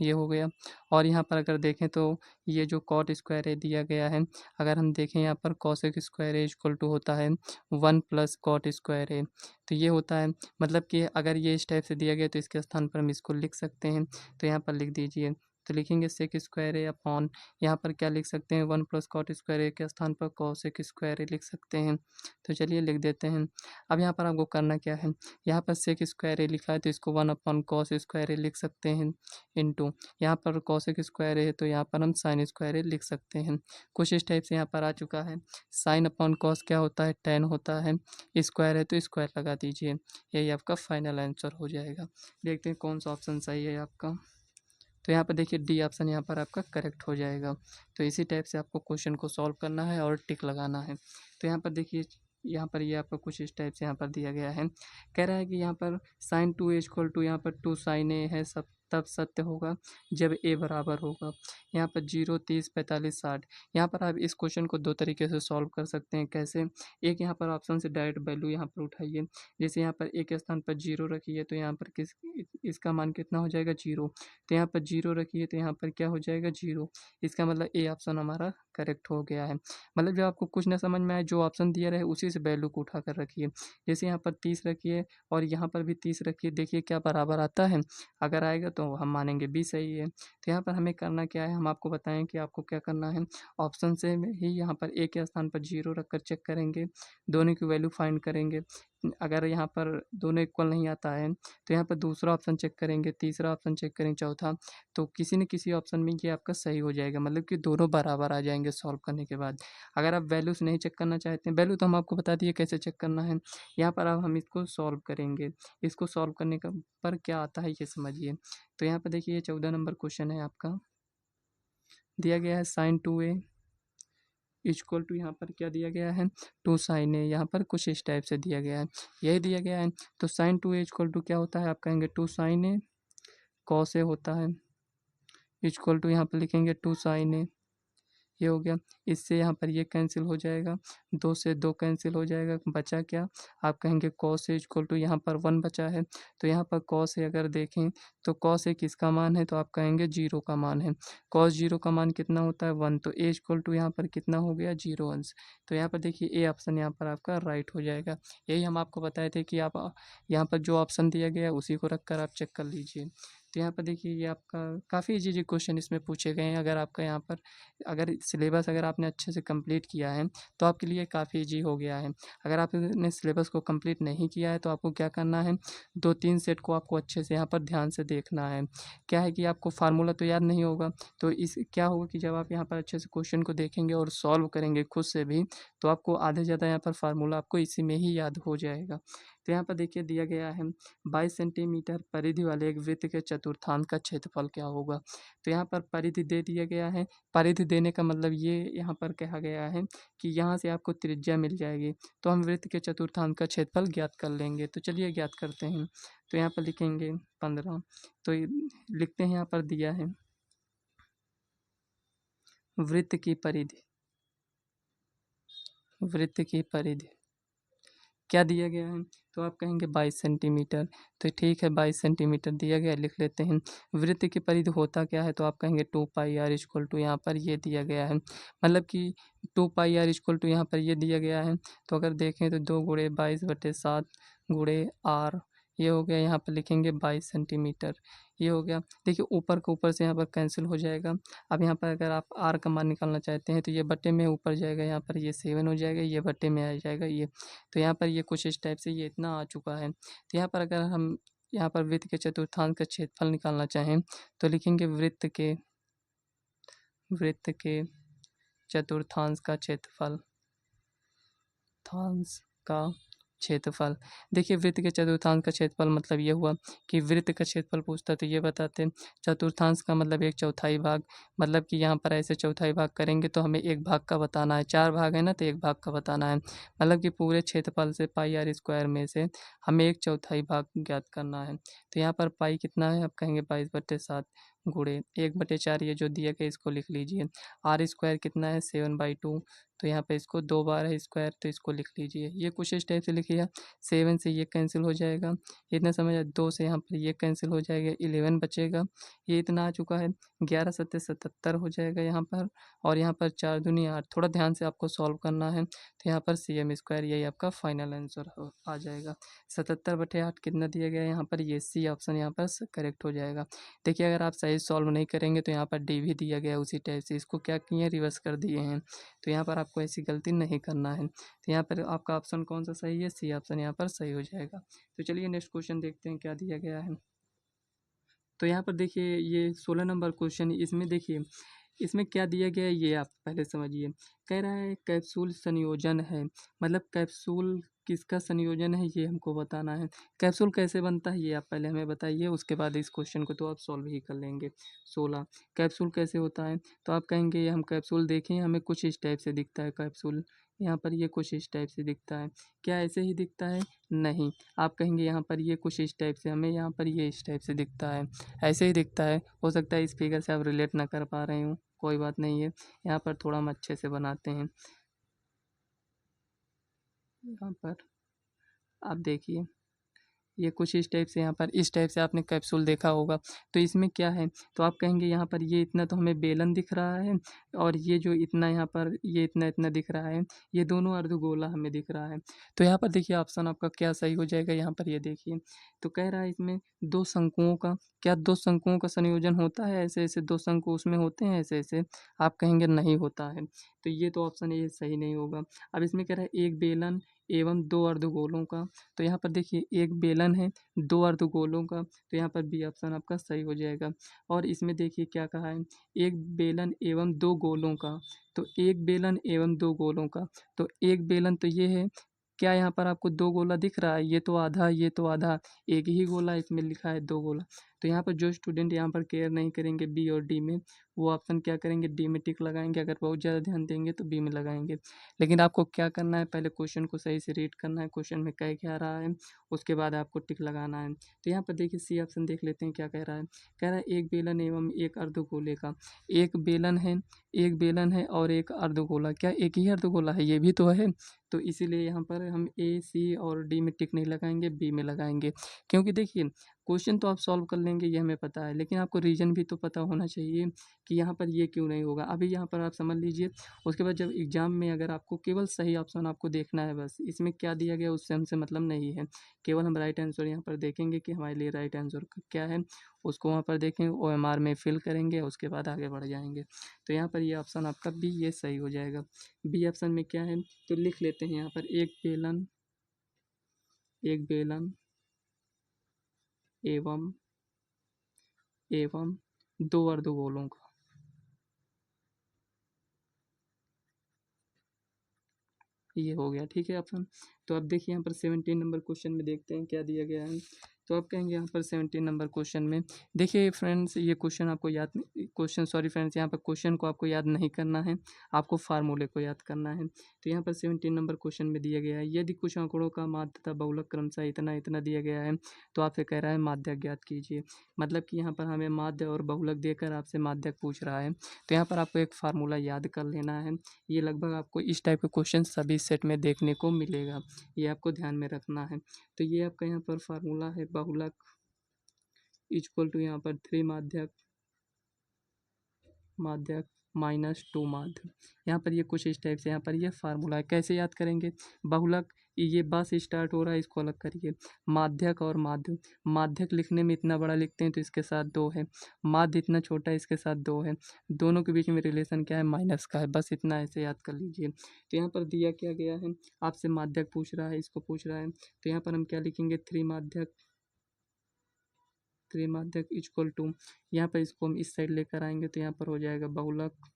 ये हो गया। और यहाँ पर अगर देखें तो ये जो कॉट स्क्वायर है दिया गया है, अगर हम देखें यहाँ पर कॉसेक स्क्वायर इक्वल टू होता है 1 + कॉट स्क्वायर है। तो ये होता है, मतलब कि अगर ये इस टाइप से दिया गया तो इसके स्थान पर हम इसको लिख सकते हैं। तो यहाँ पर लिख दीजिए, तो लिखेंगे सेक स्क्वायर है अपॉन, यहाँ पर क्या लिख सकते हैं, 1 + कॉट स्क्वायर ए के स्थान पर कॉसेक स्क्वायर ए लिख सकते हैं। तो चलिए लिख देते हैं। अब यहाँ पर आपको करना क्या है, यहाँ पर सेक स्क्वायर ए लिखा है तो इसको 1/कॉस स्क्वायर ए लिख सकते हैं, इंटू यहाँ पर कॉसेक स्क्वायर ए है तो यहाँ पर हम साइन स्क्वायर ए लिख सकते हैं। कुछ इस टाइप से यहाँ पर आ चुका है। साइन अपॉन कॉस क्या होता है, टेन होता है, स्क्वायर है तो स्क्वायर लगा दीजिए, यही आपका फाइनल आंसर हो जाएगा। देखते हैं कौन सा ऑप्शन सही है आपका। तो यहाँ पर देखिए डी ऑप्शन यहाँ पर आपका करेक्ट हो जाएगा। तो इसी टाइप से आपको क्वेश्चन को सॉल्व करना है और टिक लगाना है। तो यहाँ पर देखिए, यहाँ पर ये आपको कुछ इस टाइप से यहाँ पर दिया गया है। कह रहा है कि यहाँ पर साइन 2a इक्वल टू यहाँ पर 2 साइन ए है, सब तब सत्य होगा जब ए बराबर होगा। यहाँ पर 0, 30, 45, 60। यहाँ पर आप इस क्वेश्चन को दो तरीके से सॉल्व कर सकते हैं। कैसे, एक यहाँ पर ऑप्शन से डायरेक्ट वैल्यू यहाँ पर उठाइए। जैसे यहाँ पर ए के स्थान पर 0 रखिए तो यहाँ पर इसका मान कितना हो जाएगा, 0। तो यहाँ पर 0 रखिए तो यहाँ पर क्या हो जाएगा, 0। इसका मतलब ए ऑप्शन हमारा करेक्ट हो गया है। मतलब जब आपको कुछ ना समझ में आए, जो ऑप्शन दिया रहे उसी से वैल्यू को उठा कर रखिए। जैसे यहाँ पर 30 रखिए और यहाँ पर भी 30 रखिए, देखिए क्या बराबर आता है। अगर आएगा तो हम मानेंगे बी सही है। तो यहाँ पर हमें करना क्या है, हम आपको बताएं कि आपको क्या करना है। ऑप्शन से ही यहाँ पर ए के स्थान पर 0 रख कर चेक करेंगे, दोनों की वैल्यू फाइंड करेंगे। अगर यहाँ पर दोनों इक्वल नहीं आता है तो यहाँ पर दूसरा ऑप्शन चेक करेंगे, तीसरा ऑप्शन चेक करेंगे, चौथा। तो किसी न किसी ऑप्शन में ये आपका सही हो जाएगा, मतलब कि दोनों बराबर आ जाएंगे सॉल्व करने के बाद। अगर आप वैल्यूज नहीं चेक करना चाहते हैं, वैल्यू तो हम आपको बता दिए कैसे चेक करना है। यहाँ पर अब हम इसको सॉल्व करेंगे। इसको सॉल्व करने का पर क्या आता है ये समझिए। तो यहाँ पर देखिए 14 नंबर क्वेश्चन है आपका, दिया गया है साइन 2a इक्वल टू, यहाँ पर क्या दिया गया है, 2 साइन ए। यहाँ पर कुछ इस टाइप से दिया गया है, यही दिया गया है। तो साइन 2a इक्वल टू क्या होता है, आप कहेंगे 2 साइन ए कॉस ए होता है, इक्वल टू यहाँ पर लिखेंगे 2 साइन ए, ये हो गया। इससे यहाँ पर ये कैंसिल हो जाएगा, 2 से 2 कैंसिल हो जाएगा, बचा क्या, आप कहेंगे कॉस ए इक्वल टू, यहाँ पर 1 बचा है। तो यहाँ पर कॉस ए अगर देखें तो कॉस ए किसका मान है, तो आप कहेंगे 0 का मान है। कॉस 0 का मान कितना होता है, 1। तो ए इक्वल टू यहाँ पर कितना हो गया, 0 अंश। तो यहाँ पर देखिए ए ऑप्शन यहाँ पर आपका राइट हो जाएगा। यही हम आपको बताए थे कि आप यहाँ पर जो ऑप्शन दिया गया है उसी को रख कर आप चेक कर लीजिए। तो यहाँ पर देखिए ये आपका काफ़ी ईज़ी क्वेश्चन इसमें पूछे गए हैं। अगर आपका यहाँ पर अगर सिलेबस अगर आपने अच्छे से कंप्लीट किया है तो आपके लिए काफ़ी ईज़ी हो गया है। अगर आपने सिलेबस को कंप्लीट नहीं किया है तो आपको क्या करना है, 2-3 सेट को आपको अच्छे से यहाँ पर ध्यान से देखना है। क्या है कि आपको फार्मूला तो याद नहीं होगा, तो इस क्या होगा कि जब आप यहाँ पर अच्छे से क्वेश्चन को देखेंगे और सॉल्व करेंगे खुद से भी, तो आपको आधे से ज़्यादा यहाँ पर फार्मूला आपको इसी में ही याद हो जाएगा। तो यहाँ पर देखिए दिया गया है 22 सेंटीमीटर परिधि वाले एक वृत्त के चतुर्थांश का क्षेत्रफल क्या होगा। तो यहाँ पर परिधि दे दिया गया है। परिधि देने का मतलब ये यहाँ पर कहा गया है कि यहाँ से आपको त्रिज्या मिल जाएगी, तो हम वृत्त के चतुर्थांश का क्षेत्रफल ज्ञात कर लेंगे। तो चलिए ज्ञात करते हैं। तो यहाँ पर लिखेंगे 15। तो लिखते हैं यहाँ पर दिया है वृत्त की परिधि, वृत्त की परिधि क्या दिया गया है, तो आप कहेंगे 22 सेंटीमीटर। तो ठीक है 22 सेंटीमीटर दिया गया, लिख लेते हैं। वृत्त की परिधि होता क्या है, तो आप कहेंगे 2 पाई आर इक्वल टू यहाँ पर ये दिया गया है, मतलब कि 2 पाई आर इक्वल टू यहाँ पर ये दिया गया है। तो अगर देखें तो 2 गुणे 22/7 गुणे आर, ये हो गया, यहाँ पर लिखेंगे 22 सेंटीमीटर, ये हो गया। देखिए ऊपर का ऊपर से यहाँ पर कैंसिल हो जाएगा। अब यहाँ पर अगर आप आर का मान निकालना चाहते हैं तो ये बटे में ऊपर जाएगा, यहाँ पर ये 7 हो जाएगा, ये बटे में आ जाएगा ये। तो यहाँ पर ये कुछ इस टाइप से ये इतना आ चुका है। तो यहाँ पर अगर हम यहाँ पर वृत्त के चतुर्थांश का क्षेत्रफल निकालना चाहें तो लिखेंगे वृत्त के चतुर्थांश का क्षेत्रफल, थांश का क्षेत्रफल। देखिए वृत्त के चतुर्थांश का क्षेत्रफल मतलब ये हुआ कि वृत्त का क्षेत्रफल पूछता है तो ये बताते हैं। चतुर्थांश का मतलब 1/4 भाग, मतलब कि यहाँ पर ऐसे चौथाई भाग करेंगे तो हमें 1 भाग का बताना है। 4 भाग है ना, तो 1 भाग का बताना है, मतलब कि पूरे क्षेत्रफल से पाई आर स्क्वायर में से हमें 1/4 भाग ज्ञात करना है। तो यहाँ पर पाई कितना है, आप कहेंगे 22/7 गुणे 1/4, ये जो दिया गया इसको लिख लीजिए। आर स्क्वायर कितना है 7/2, तो यहाँ पे इसको 2 बार है स्क्वायर, तो इसको लिख लीजिए। ये कुछ इस टाइप से लिखिए। 7 से ये कैंसिल हो जाएगा, इतना समझ आया। 2 से यहाँ पर ये कैंसिल हो जाएगा, 11 बचेगा, ये इतना आ चुका है। 11 सत्ते 77 हो जाएगा यहाँ पर, और यहाँ पर 4 दूनी 8। थोड़ा ध्यान से आपको सॉल्व करना है। तो यहाँ पर CM स्क्वायर, यही आपका फाइनल आंसर आ जाएगा। 77/8 कितना दिया गया है यहाँ पर, ये सी ऑप्शन यहाँ पर करेक्ट हो जाएगा। देखिए अगर आप सही सॉल्व नहीं करेंगे तो यहाँ पर डी भी दिया गया उसी टाइप से, इसको क्या किए रिवर्स कर दिए हैं। तो यहाँ पर आपको ऐसी गलती नहीं करना है। तो यहाँ पर आपका ऑप्शन कौन सा सही है, सी ऑप्शन यहाँ पर सही हो जाएगा। तो चलिए नेक्स्ट क्वेश्चन देखते हैं क्या दिया गया है। तो यहाँ पर देखिए ये 16 नंबर क्वेश्चन, इसमें देखिए इसमें क्या दिया गया है ये आप पहले समझिए। कह रहा है कैप्सूल संयोजन है, मतलब कैप्सूल किसका संयोजन है ये हमको बताना है। कैप्सूल कैसे बनता है ये आप पहले हमें बताइए, उसके बाद इस क्वेश्चन को तो आप सॉल्व ही कर लेंगे। 16 कैप्सूल कैसे होता है, तो आप कहेंगे ये हम कैप्सूल देखें, हमें कुछ इस टाइप से दिखता है कैप्सूल। यहाँ पर ये कुछ इस टाइप से दिखता है, क्या ऐसे ही दिखता है, नहीं। आप कहेंगे यहाँ पर ये कुछ इस टाइप से, हमें यहाँ पर ये इस टाइप से दिखता है, ऐसे ही दिखता है। हो सकता है इस फिगर से आप रिलेट ना कर पा रहे हो, कोई बात नहीं है। यहाँ पर थोड़ा हम अच्छे से बनाते हैं। यहाँ पर आप देखिए ये कुछ इस टाइप से, यहाँ पर इस टाइप से आपने कैप्सूल देखा होगा। तो इसमें क्या है, तो आप कहेंगे यहाँ पर ये इतना तो हमें बेलन दिख रहा है, और ये जो इतना यहाँ पर ये इतना इतना दिख रहा है, ये दोनों अर्धगोला हमें दिख रहा है। तो यहाँ पर देखिए ऑप्शन आपका क्या सही हो जाएगा। यहाँ पर ये देखिए तो कह रहा है इसमें दो शंकुओं का, क्या दो शंकुओं का संयोजन होता है, ऐसे ऐसे दो शंकु उसमें होते हैं ऐसे ऐसे, आप कहेंगे नहीं होता है। तो ये तो ऑप्शन ये सही नहीं होगा। अब इसमें कह रहा है एक बेलन एवं दो अर्धगोलों का, तो यहाँ पर देखिए एक बेलन है, दो अर्धगोलों का, तो यहाँ पर बी ऑप्शन आपका सही हो जाएगा। और इसमें देखिए क्या कहा है, एक बेलन एवं दो गोलों का, तो एक बेलन एवं दो गोलों का, तो एक बेलन तो ये है, क्या यहाँ पर आपको दो गोला दिख रहा है, ये तो आधा ये तो आधा, एक ही गोला इसमें लिखा है दो गोला। तो यहाँ पर जो स्टूडेंट यहाँ पर केयर नहीं करेंगे बी और डी में, वो ऑप्शन क्या करेंगे, डी में टिक लगाएंगे। अगर बहुत ज़्यादा ध्यान देंगे तो बी में लगाएंगे। लेकिन आपको क्या करना है, पहले क्वेश्चन को सही से रीड करना है, क्वेश्चन में कह क्या रहा है, उसके बाद आपको टिक लगाना है। तो यहाँ पर देखिए सी ऑप्शन देख लेते हैं क्या कह रहा है। कह रहा है एक बेलन एवं एक अर्धगोले का, एक बेलन है, एक बेलन है और एक अर्धगोला, क्या एक ही अर्धगोला है, ये भी तो है। तो इसीलिए यहाँ पर हम ए सी और डी में टिक नहीं लगाएंगे, बी में लगाएंगे। क्योंकि देखिए क्वेश्चन तो आप सॉल्व कर लेंगे ये हमें पता है, लेकिन आपको रीज़न भी तो पता होना चाहिए कि यहाँ पर ये क्यों नहीं होगा। अभी यहाँ पर आप समझ लीजिए, उसके बाद जब एग्ज़ाम में अगर आपको केवल सही ऑप्शन आपको देखना है बस, इसमें क्या दिया गया उससे हमसे मतलब नहीं है। केवल हम राइट आंसर यहाँ पर देखेंगे कि हमारे लिए राइट आंसर क्या है, उसको वहाँ पर देखेंगे, ओएमआर में फिल करेंगे, उसके बाद आगे बढ़ जाएँगे। तो यहाँ पर ये ऑप्शन आपका बी ये सही हो जाएगा। बी ऑप्शन में क्या है, तो लिख लेते हैं यहाँ पर एक बेलन एवं एवं 2 अर्धगोलों का। ये हो गया, ठीक है ऑप्शन। तो अब देखिए यहाँ पर 17 नंबर क्वेश्चन में देखते हैं क्या दिया गया है। तो आप कहेंगे यहाँ पर 17 नंबर क्वेश्चन में देखिए फ्रेंड्स, ये क्वेश्चन आपको याद क्वेश्चन सॉरी फ्रेंड्स, यहाँ पर क्वेश्चन को आपको याद नहीं करना है, आपको फार्मूले को याद करना है। तो यहाँ पर 17 नंबर क्वेश्चन में दिया गया है, यदि कुछ आंकड़ों का माध्य तथा बहुलक क्रमशः इतना इतना दिया गया है तो आपसे कह रहा है माध्यक ज्ञात कीजिए। मतलब कि यहाँ पर हमें माध्य और बहुलक देकर आपसे माध्यक पूछ रहा है। तो यहाँ पर आपको एक फार्मूला याद कर लेना है। ये लगभग आपको इस टाइप के क्वेश्चन सभी सेट में देखने को मिलेगा, ये आपको ध्यान में रखना है। तो ये आपका यहाँ पर फार्मूला है, बहुलक इक्वल टू यहाँ पर 3 माध्यक माध्यक -2 माध्य। यहाँ पर ये कुछ इस टाइप से यहाँ पर ये फार्मूला है। कैसे याद करेंगे, बहुलक ये बा से स्टार्ट हो रहा है, इसको अलग करिए। माध्यक और माध्य, माध्यक लिखने में इतना बड़ा लिखते हैं तो इसके साथ 2 है, माध्य इतना छोटा है इसके साथ 2 है, दोनों के बीच में रिलेशन क्या है, माइनस का है। बस इतना ऐसे याद कर लीजिए। तो यहाँ पर दिया क्या गया है, आपसे माध्यक पूछ रहा है, इसको पूछ रहा है, तो यहाँ पर हम क्या लिखेंगे, 3 माध्यक त्रिमाध्यक इक्वल टू, यहाँ पर इसको हम इस साइड लेकर आएंगे तो यहाँ पर हो जाएगा बहुलक,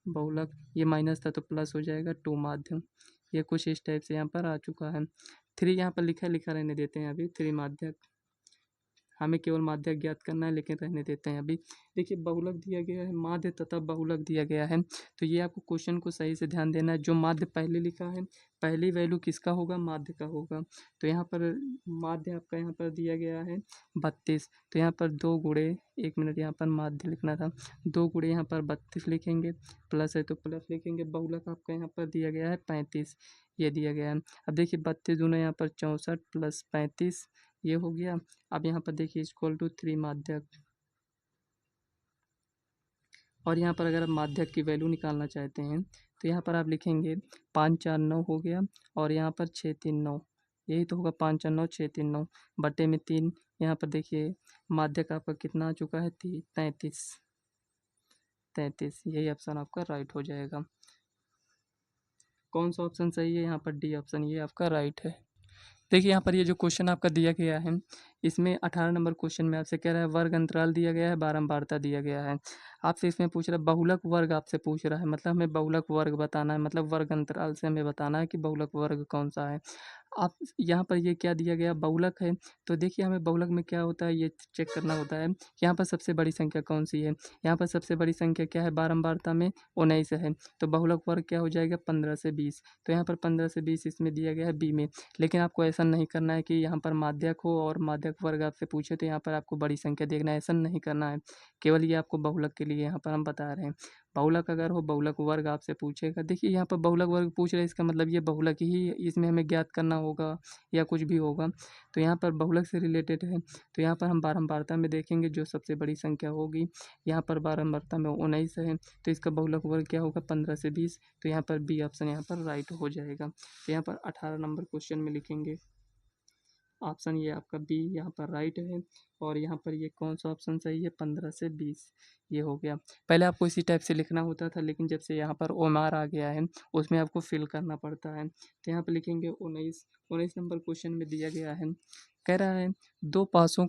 बहुलक ये माइनस था तो प्लस हो जाएगा 2 माध्यम। ये कुछ इस टाइप से यहाँ पर आ चुका है। 3 यहाँ पर लिखा रहने देते हैं अभी, 3 माध्यक, हमें केवल माध्यक ज्ञात करना है लेकिन रहने देते हैं अभी। देखिए बहुलक दिया गया है, माध्य तथा बहुलक दिया गया है, तो ये आपको क्वेश्चन को सही से ध्यान देना है। जो माध्य पहले लिखा है, पहली वैल्यू किसका होगा, माध्य का होगा। तो यहाँ पर माध्य आपका यहाँ पर दिया गया है 32, तो यहाँ पर 2 गुणे, 1 मिनट, यहाँ पर माध्य लिखना था, 2 गुणे यहाँ पर 32 लिखेंगे, प्लस है तो प्लस लिखेंगे। बहुलक आपका यहाँ पर दिया गया है 35, ये दिया गया है। अब देखिए 32 दूना यहाँ पर 64 प्लस 35 ये हो गया। अब यहाँ पर देखिए इक्वल टू 3 माध्यक, और यहाँ पर अगर आप माध्यक की वैल्यू निकालना चाहते हैं तो यहाँ पर आप लिखेंगे 5 4 9 हो गया, और यहाँ पर 6 3 9, यही तो होगा 5 4 9 6 3 9 बटे में 3। यहाँ पर देखिए माध्यक आपका कितना आ चुका है, 33, 33, यही ऑप्शन आपका राइट हो जाएगा। कौन सा ऑप्शन सही है, यहाँ पर डी ऑप्शन ये आपका राइट है। देखिए यहाँ पर ये जो क्वेश्चन आपका दिया गया है, इसमें 18 नंबर क्वेश्चन में आपसे कह रहा है वर्ग अंतराल दिया गया है, बारंबारता दिया गया है। आपसे इसमें पूछ रहा है बहुलक वर्ग, आपसे पूछ रहा है, मतलब हमें बहुलक वर्ग बताना है, मतलब वर्ग अंतराल से हमें बताना है कि बहुलक वर्ग कौन सा है। आप यहाँ पर ये क्या दिया गया, बहुलक है, तो देखिए हमें बहुलक में क्या होता है ये चेक करना होता है। यहाँ पर सबसे बड़ी संख्या कौन सी है, यहाँ पर सबसे बड़ी संख्या क्या है, बारंबारता में 19 है, तो बहुलक वर्ग क्या हो जाएगा, 15 से 20। तो यहाँ पर 15 से 20 इसमें दिया गया है बी में। लेकिन आपको ऐसा नहीं करना है कि यहाँ पर माध्यक हो और माध्यक वर्ग आपसे पूछे तो यहाँ पर आपको बड़ी संख्या देखना है, ऐसा नहीं करना है। केवल ये आपको बहुलक के लिए यहाँ पर हम बता रहे हैं। बहुलक अगर हो, बहुलक वर्ग आपसे पूछेगा, देखिए यहाँ पर बहुलक वर्ग पूछ रहे हैं, इसका मतलब ये बहुलक ही इसमें हमें ज्ञात करना होगा या कुछ भी होगा। तो यहाँ पर बहुलक से रिलेटेड है, तो यहाँ पर हम बारंबारता में देखेंगे जो सबसे बड़ी संख्या होगी, यहाँ पर बारंबारता में 19 है, तो इसका बहुलक वर्ग क्या होगा, 15 से 20। तो यहाँ पर बी ऑप्शन यहाँ पर राइट हो जाएगा। तो यहाँ पर 18 नंबर क्वेश्चन में लिखेंगे ऑप्शन ये आपका बी यहाँ पर राइट है। और यहाँ पर ये कौन सा ऑप्शन सही है, 15 से 20, ये हो गया। पहले आपको इसी टाइप से लिखना होता था, लेकिन जब से यहाँ पर ओमार आ गया है उसमें आपको फिल करना पड़ता है। तो यहाँ पर लिखेंगे 19 नंबर क्वेश्चन में दिया गया है, कह रहा है दो पासों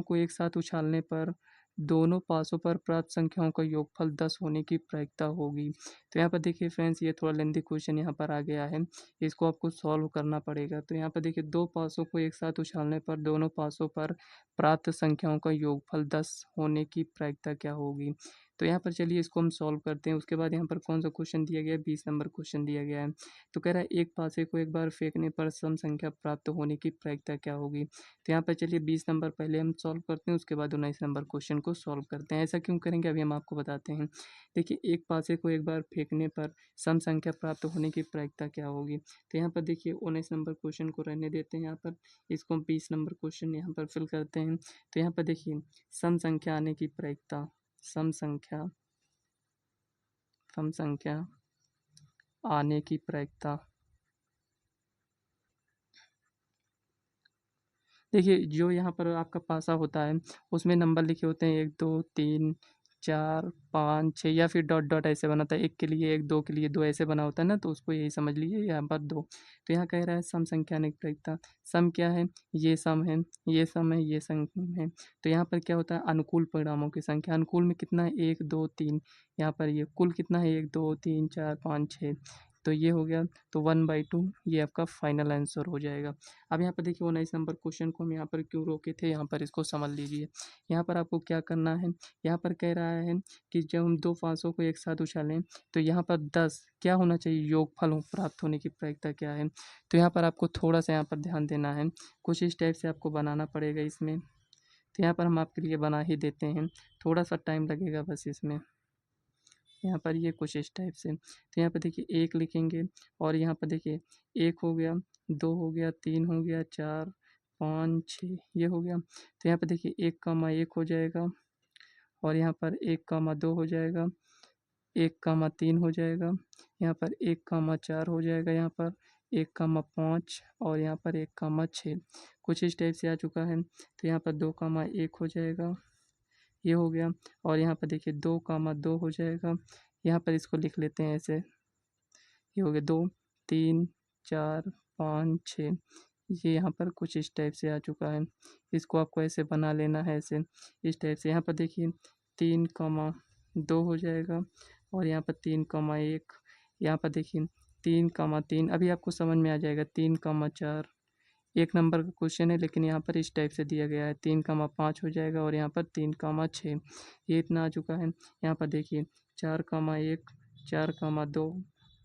को एक साथ उछालने पर दोनों पासों पर प्राप्त संख्याओं का योगफल 10 होने की प्रायिकता होगी। तो यहाँ पर देखिए फ्रेंड्स, ये थोड़ा लेंथी क्वेश्चन यहाँ पर आ गया है, इसको आपको सॉल्व करना पड़ेगा। तो यहाँ पर देखिए दो पासों को एक साथ उछालने पर दोनों पासों पर प्राप्त संख्याओं का योगफल 10 होने की प्रायिकता क्या होगी। तो यहाँ पर चलिए इसको हम सॉल्व करते हैं। उसके बाद यहाँ पर कौन सा क्वेश्चन दिया गया है, 20 नंबर क्वेश्चन दिया गया है। तो कह रहा है एक पासे को एक बार फेंकने पर सम संख्या प्राप्त होने की प्रायिकता क्या होगी। तो यहाँ पर चलिए 20 नंबर पहले हम सॉल्व करते हैं, उसके बाद 19 नंबर क्वेश्चन को सॉल्व करते हैं। ऐसा क्यों करेंगे अभी हम आपको बताते हैं। देखिए एक पासे को एक बार फेंकने पर सम संख्या प्राप्त होने की प्रायिकता क्या होगी। तो यहाँ पर देखिए 19 नंबर क्वेश्चन को रहने देते हैं, यहाँ पर इसको हम 20 नंबर क्वेश्चन यहाँ पर फिल करते हैं। तो यहाँ पर देखिए सम संख्या आने की प्रायिकता, सम संख्या आने की प्रायिकता। देखिए जो यहाँ पर आपका पासा होता है उसमें नंबर लिखे होते हैं 1 2 3 4 5 6 या फिर डॉट डॉट ऐसे बना होता है, 1 के लिए 1, 2 के लिए 2 ऐसे बना होता है ना, तो उसको यही समझ लीजिए यहाँ पर 2। तो यहाँ कह रहा है सम संख्या आने की प्रायिकता। सम क्या है, ये सम है, ये सम है, ये सम है। तो यहाँ पर क्या होता है अनुकूल परिणामों की संख्या। अनुकूल में कितना है 1 2 3, यहाँ पर ये कुल कितना है 1 2 3 4 5 6, तो ये हो गया। तो 1/2 ये आपका फाइनल आंसर हो जाएगा। अब यहाँ पर देखिए 19 नंबर क्वेश्चन को हम यहाँ पर क्यों रोके थे, यहाँ पर इसको समझ लीजिए। यहाँ पर आपको क्या करना है, यहाँ पर कह रहा है कि जब हम दो फांसों को एक साथ उछालें तो यहाँ पर 10 क्या होना चाहिए, योगफल प्राप्त होने की प्रायिकता क्या है। तो यहाँ पर आपको थोड़ा सा यहाँ पर ध्यान देना है, कुछ इस टाइप से आपको बनाना पड़ेगा इसमें। तो यहाँ पर हम आपके लिए बना ही देते हैं, थोड़ा सा टाइम लगेगा बस इसमें। यहाँ पर ये कुछ इस टाइप से। तो यहाँ पर देखिए 1 लिखेंगे और यहाँ पर देखिए 1 हो गया, 2 हो गया, 3 हो गया, 4 5 6 ये हो गया। तो यहाँ पर देखिए 1, 1 हो जाएगा और यहाँ पर 1, 2 हो जाएगा, 1, 3 हो जाएगा, यहाँ पर 1, 4 हो जाएगा, यहाँ पर 1, 5 और यहाँ पर 1, 6 कुछ इस टाइप से आ चुका है। तो यहाँ पर 2, 1 हो जाएगा, ये हो गया। और यहाँ पर देखिए 2, 2 हो जाएगा, यहाँ पर इसको लिख लेते हैं ऐसे, ये हो गया 2 3 4 5 6, ये यहाँ पर कुछ इस टाइप से आ चुका है। इसको आपको ऐसे बना लेना है ऐसे, इस टाइप से। यहाँ पर देखिए 3, 2 हो जाएगा और यहाँ पर 3, 1, यहाँ पर देखिए 3, 3 अभी आपको समझ में आ जाएगा। 3, 4 1 नंबर का क्वेश्चन है लेकिन यहाँ पर इस टाइप से दिया गया है। 3, 5 हो जाएगा और यहाँ पर 3, 6 ये इतना आ चुका है। यहाँ पर देखिए 4, 1 4, 2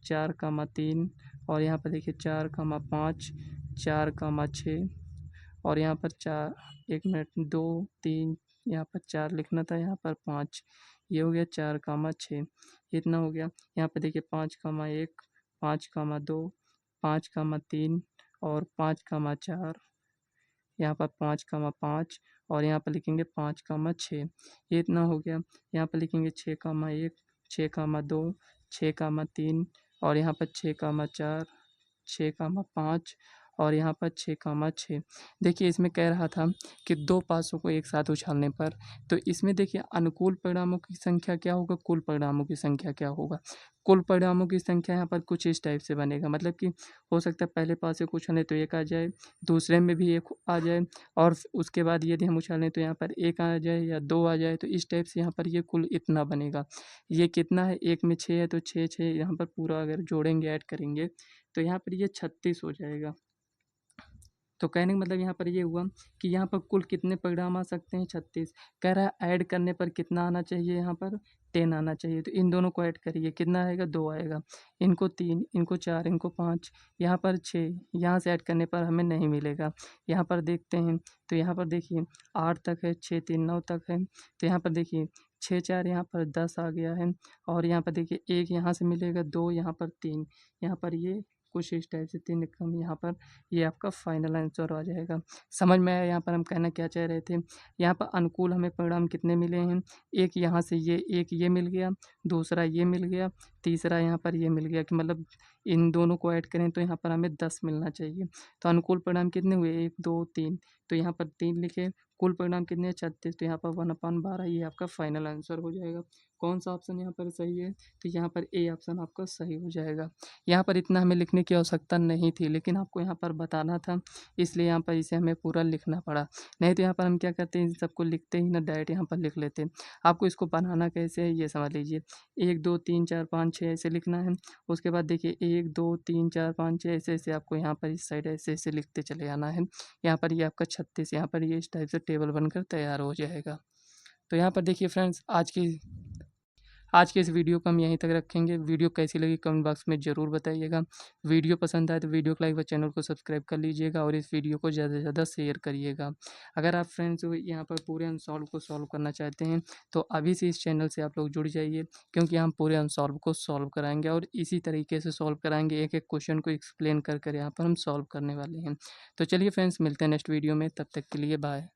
4, 3 और यहाँ पर देखिए 4, 5 4, 6 और यहाँ पर 4, 1 मिनट 2 3 यहाँ पर 4 लिखना था, यहाँ पर 5 ये हो गया। 4, 6 इतना हो गया। यहाँ पर देखिए 5, 1 5, 2 5, 3 और 5, 4 यहाँ पर 5, 5 और यहाँ पर लिखेंगे 5, 6 ये इतना हो गया। यहाँ पर लिखेंगे 6, 1 6, 2 6, 3 और यहाँ पर 6, 4 6, 5 और यहाँ पर 6, 6 देखिए इसमें कह रहा था कि दो पासों को एक साथ उछालने पर, तो इसमें देखिए अनुकूल परिणामों की संख्या क्या होगा, कुल परिणामों की संख्या क्या होगा। कुल परिणामों की संख्या यहाँ पर कुछ इस टाइप से बनेगा, मतलब कि हो सकता है पहले पासे को उछालें तो 1 आ जाए, दूसरे में भी 1 आ जाए और उसके बाद यदि हम उछालें तो यहाँ पर 1 आ जाए या 2 आ जाए, तो इस टाइप से यहाँ पर ये कुल इतना बनेगा। ये कितना है, 1 में 6 है तो 6 यहाँ पर पूरा अगर जोड़ेंगे ऐड करेंगे तो यहाँ पर ये 36 हो जाएगा। तो कहने का मतलब यहाँ पर ये हुआ कि यहाँ पर कुल कितने परिणाम आ सकते हैं, 36। कह रहा है ऐड करने पर कितना आना चाहिए, यहाँ पर 10 आना चाहिए। तो इन दोनों को ऐड करिए, कितना आएगा, 2 आएगा। इनको 3, इनको 4, इनको 5, यहाँ पर 6, यहाँ से ऐड करने पर हमें नहीं मिलेगा। यहाँ पर देखते हैं तो यहाँ पर देखिए 8 तक है, 6 3 9 तक है। तो यहाँ पर देखिए 6 4 यहाँ पर 10 आ गया है और यहाँ पर देखिए 1 यहाँ से मिलेगा, 2 यहाँ पर 3, यहाँ पर ये कुछ इस टाइप से 3 कम यहाँ पर, ये आपका फाइनल आंसर आ जाएगा। समझ में आया यहाँ पर हम कहना क्या चाह रहे थे। यहाँ पर अनुकूल हमें परिणाम कितने मिले हैं, एक यहाँ से ये एक ये मिल गया, दूसरा ये मिल गया, तीसरा यहाँ पर ये मिल गया, कि मतलब इन दोनों को ऐड करें तो यहाँ पर हमें 10 मिलना चाहिए। तो अनुकूल परिणाम कितने हुए, 1 2 3, तो यहाँ पर 3 लिखे। कुल परिणाम कितने, 36, तो यहाँ पर 1/12 ये आपका फाइनल आंसर हो जाएगा। कौन सा ऑप्शन यहाँ पर सही है, तो यहाँ पर ए ऑप्शन आपका सही हो जाएगा। यहाँ पर इतना हमें लिखने की आवश्यकता नहीं थी लेकिन आपको यहाँ पर बताना था, इसलिए यहाँ पर इसे हमें पूरा लिखना पड़ा। नहीं तो यहाँ पर हम क्या करते हैं, इन सबको लिखते ही ना डायरेक्ट यहाँ पर लिख लेते हैं। आपको इसको बनाना कैसे है ये समझ लीजिए। 1 2 3 4 5 6 ऐसे लिखना है। उसके बाद देखिए 1 2 3 4 5 6 ऐसे ऐसे आपको यहाँ पर इस साइड ऐसे ऐसे लिखते चले आना है। यहाँ पर ये आपका 36, यहाँ पर ये इस टाइप से टेबल बनकर तैयार हो जाएगा। तो यहाँ पर देखिए फ्रेंड्स आज की आज के इस वीडियो को हम यहीं तक रखेंगे। वीडियो कैसी लगी कमेंट बॉक्स में ज़रूर बताइएगा। वीडियो पसंद आए तो वीडियो को लाइक व चैनल को सब्सक्राइब कर लीजिएगा और इस वीडियो को ज़्यादा से ज़्यादा शेयर करिएगा। अगर आप फ्रेंड्स यहाँ पर पूरे अनसॉल्व को सॉल्व करना चाहते हैं तो अभी से इस चैनल से आप लोग जुड़ जाइए, क्योंकि हम पूरे अनसॉल्व को सॉल्व कराएंगे और इसी तरीके से सॉल्व कराएंगे। एक एक क्वेश्चन को एक्सप्लेन कर यहाँ पर हम सॉल्व करने वाले हैं। तो चलिए फ्रेंड्स, मिलते हैं नेक्स्ट वीडियो में, तब तक के लिए बाय।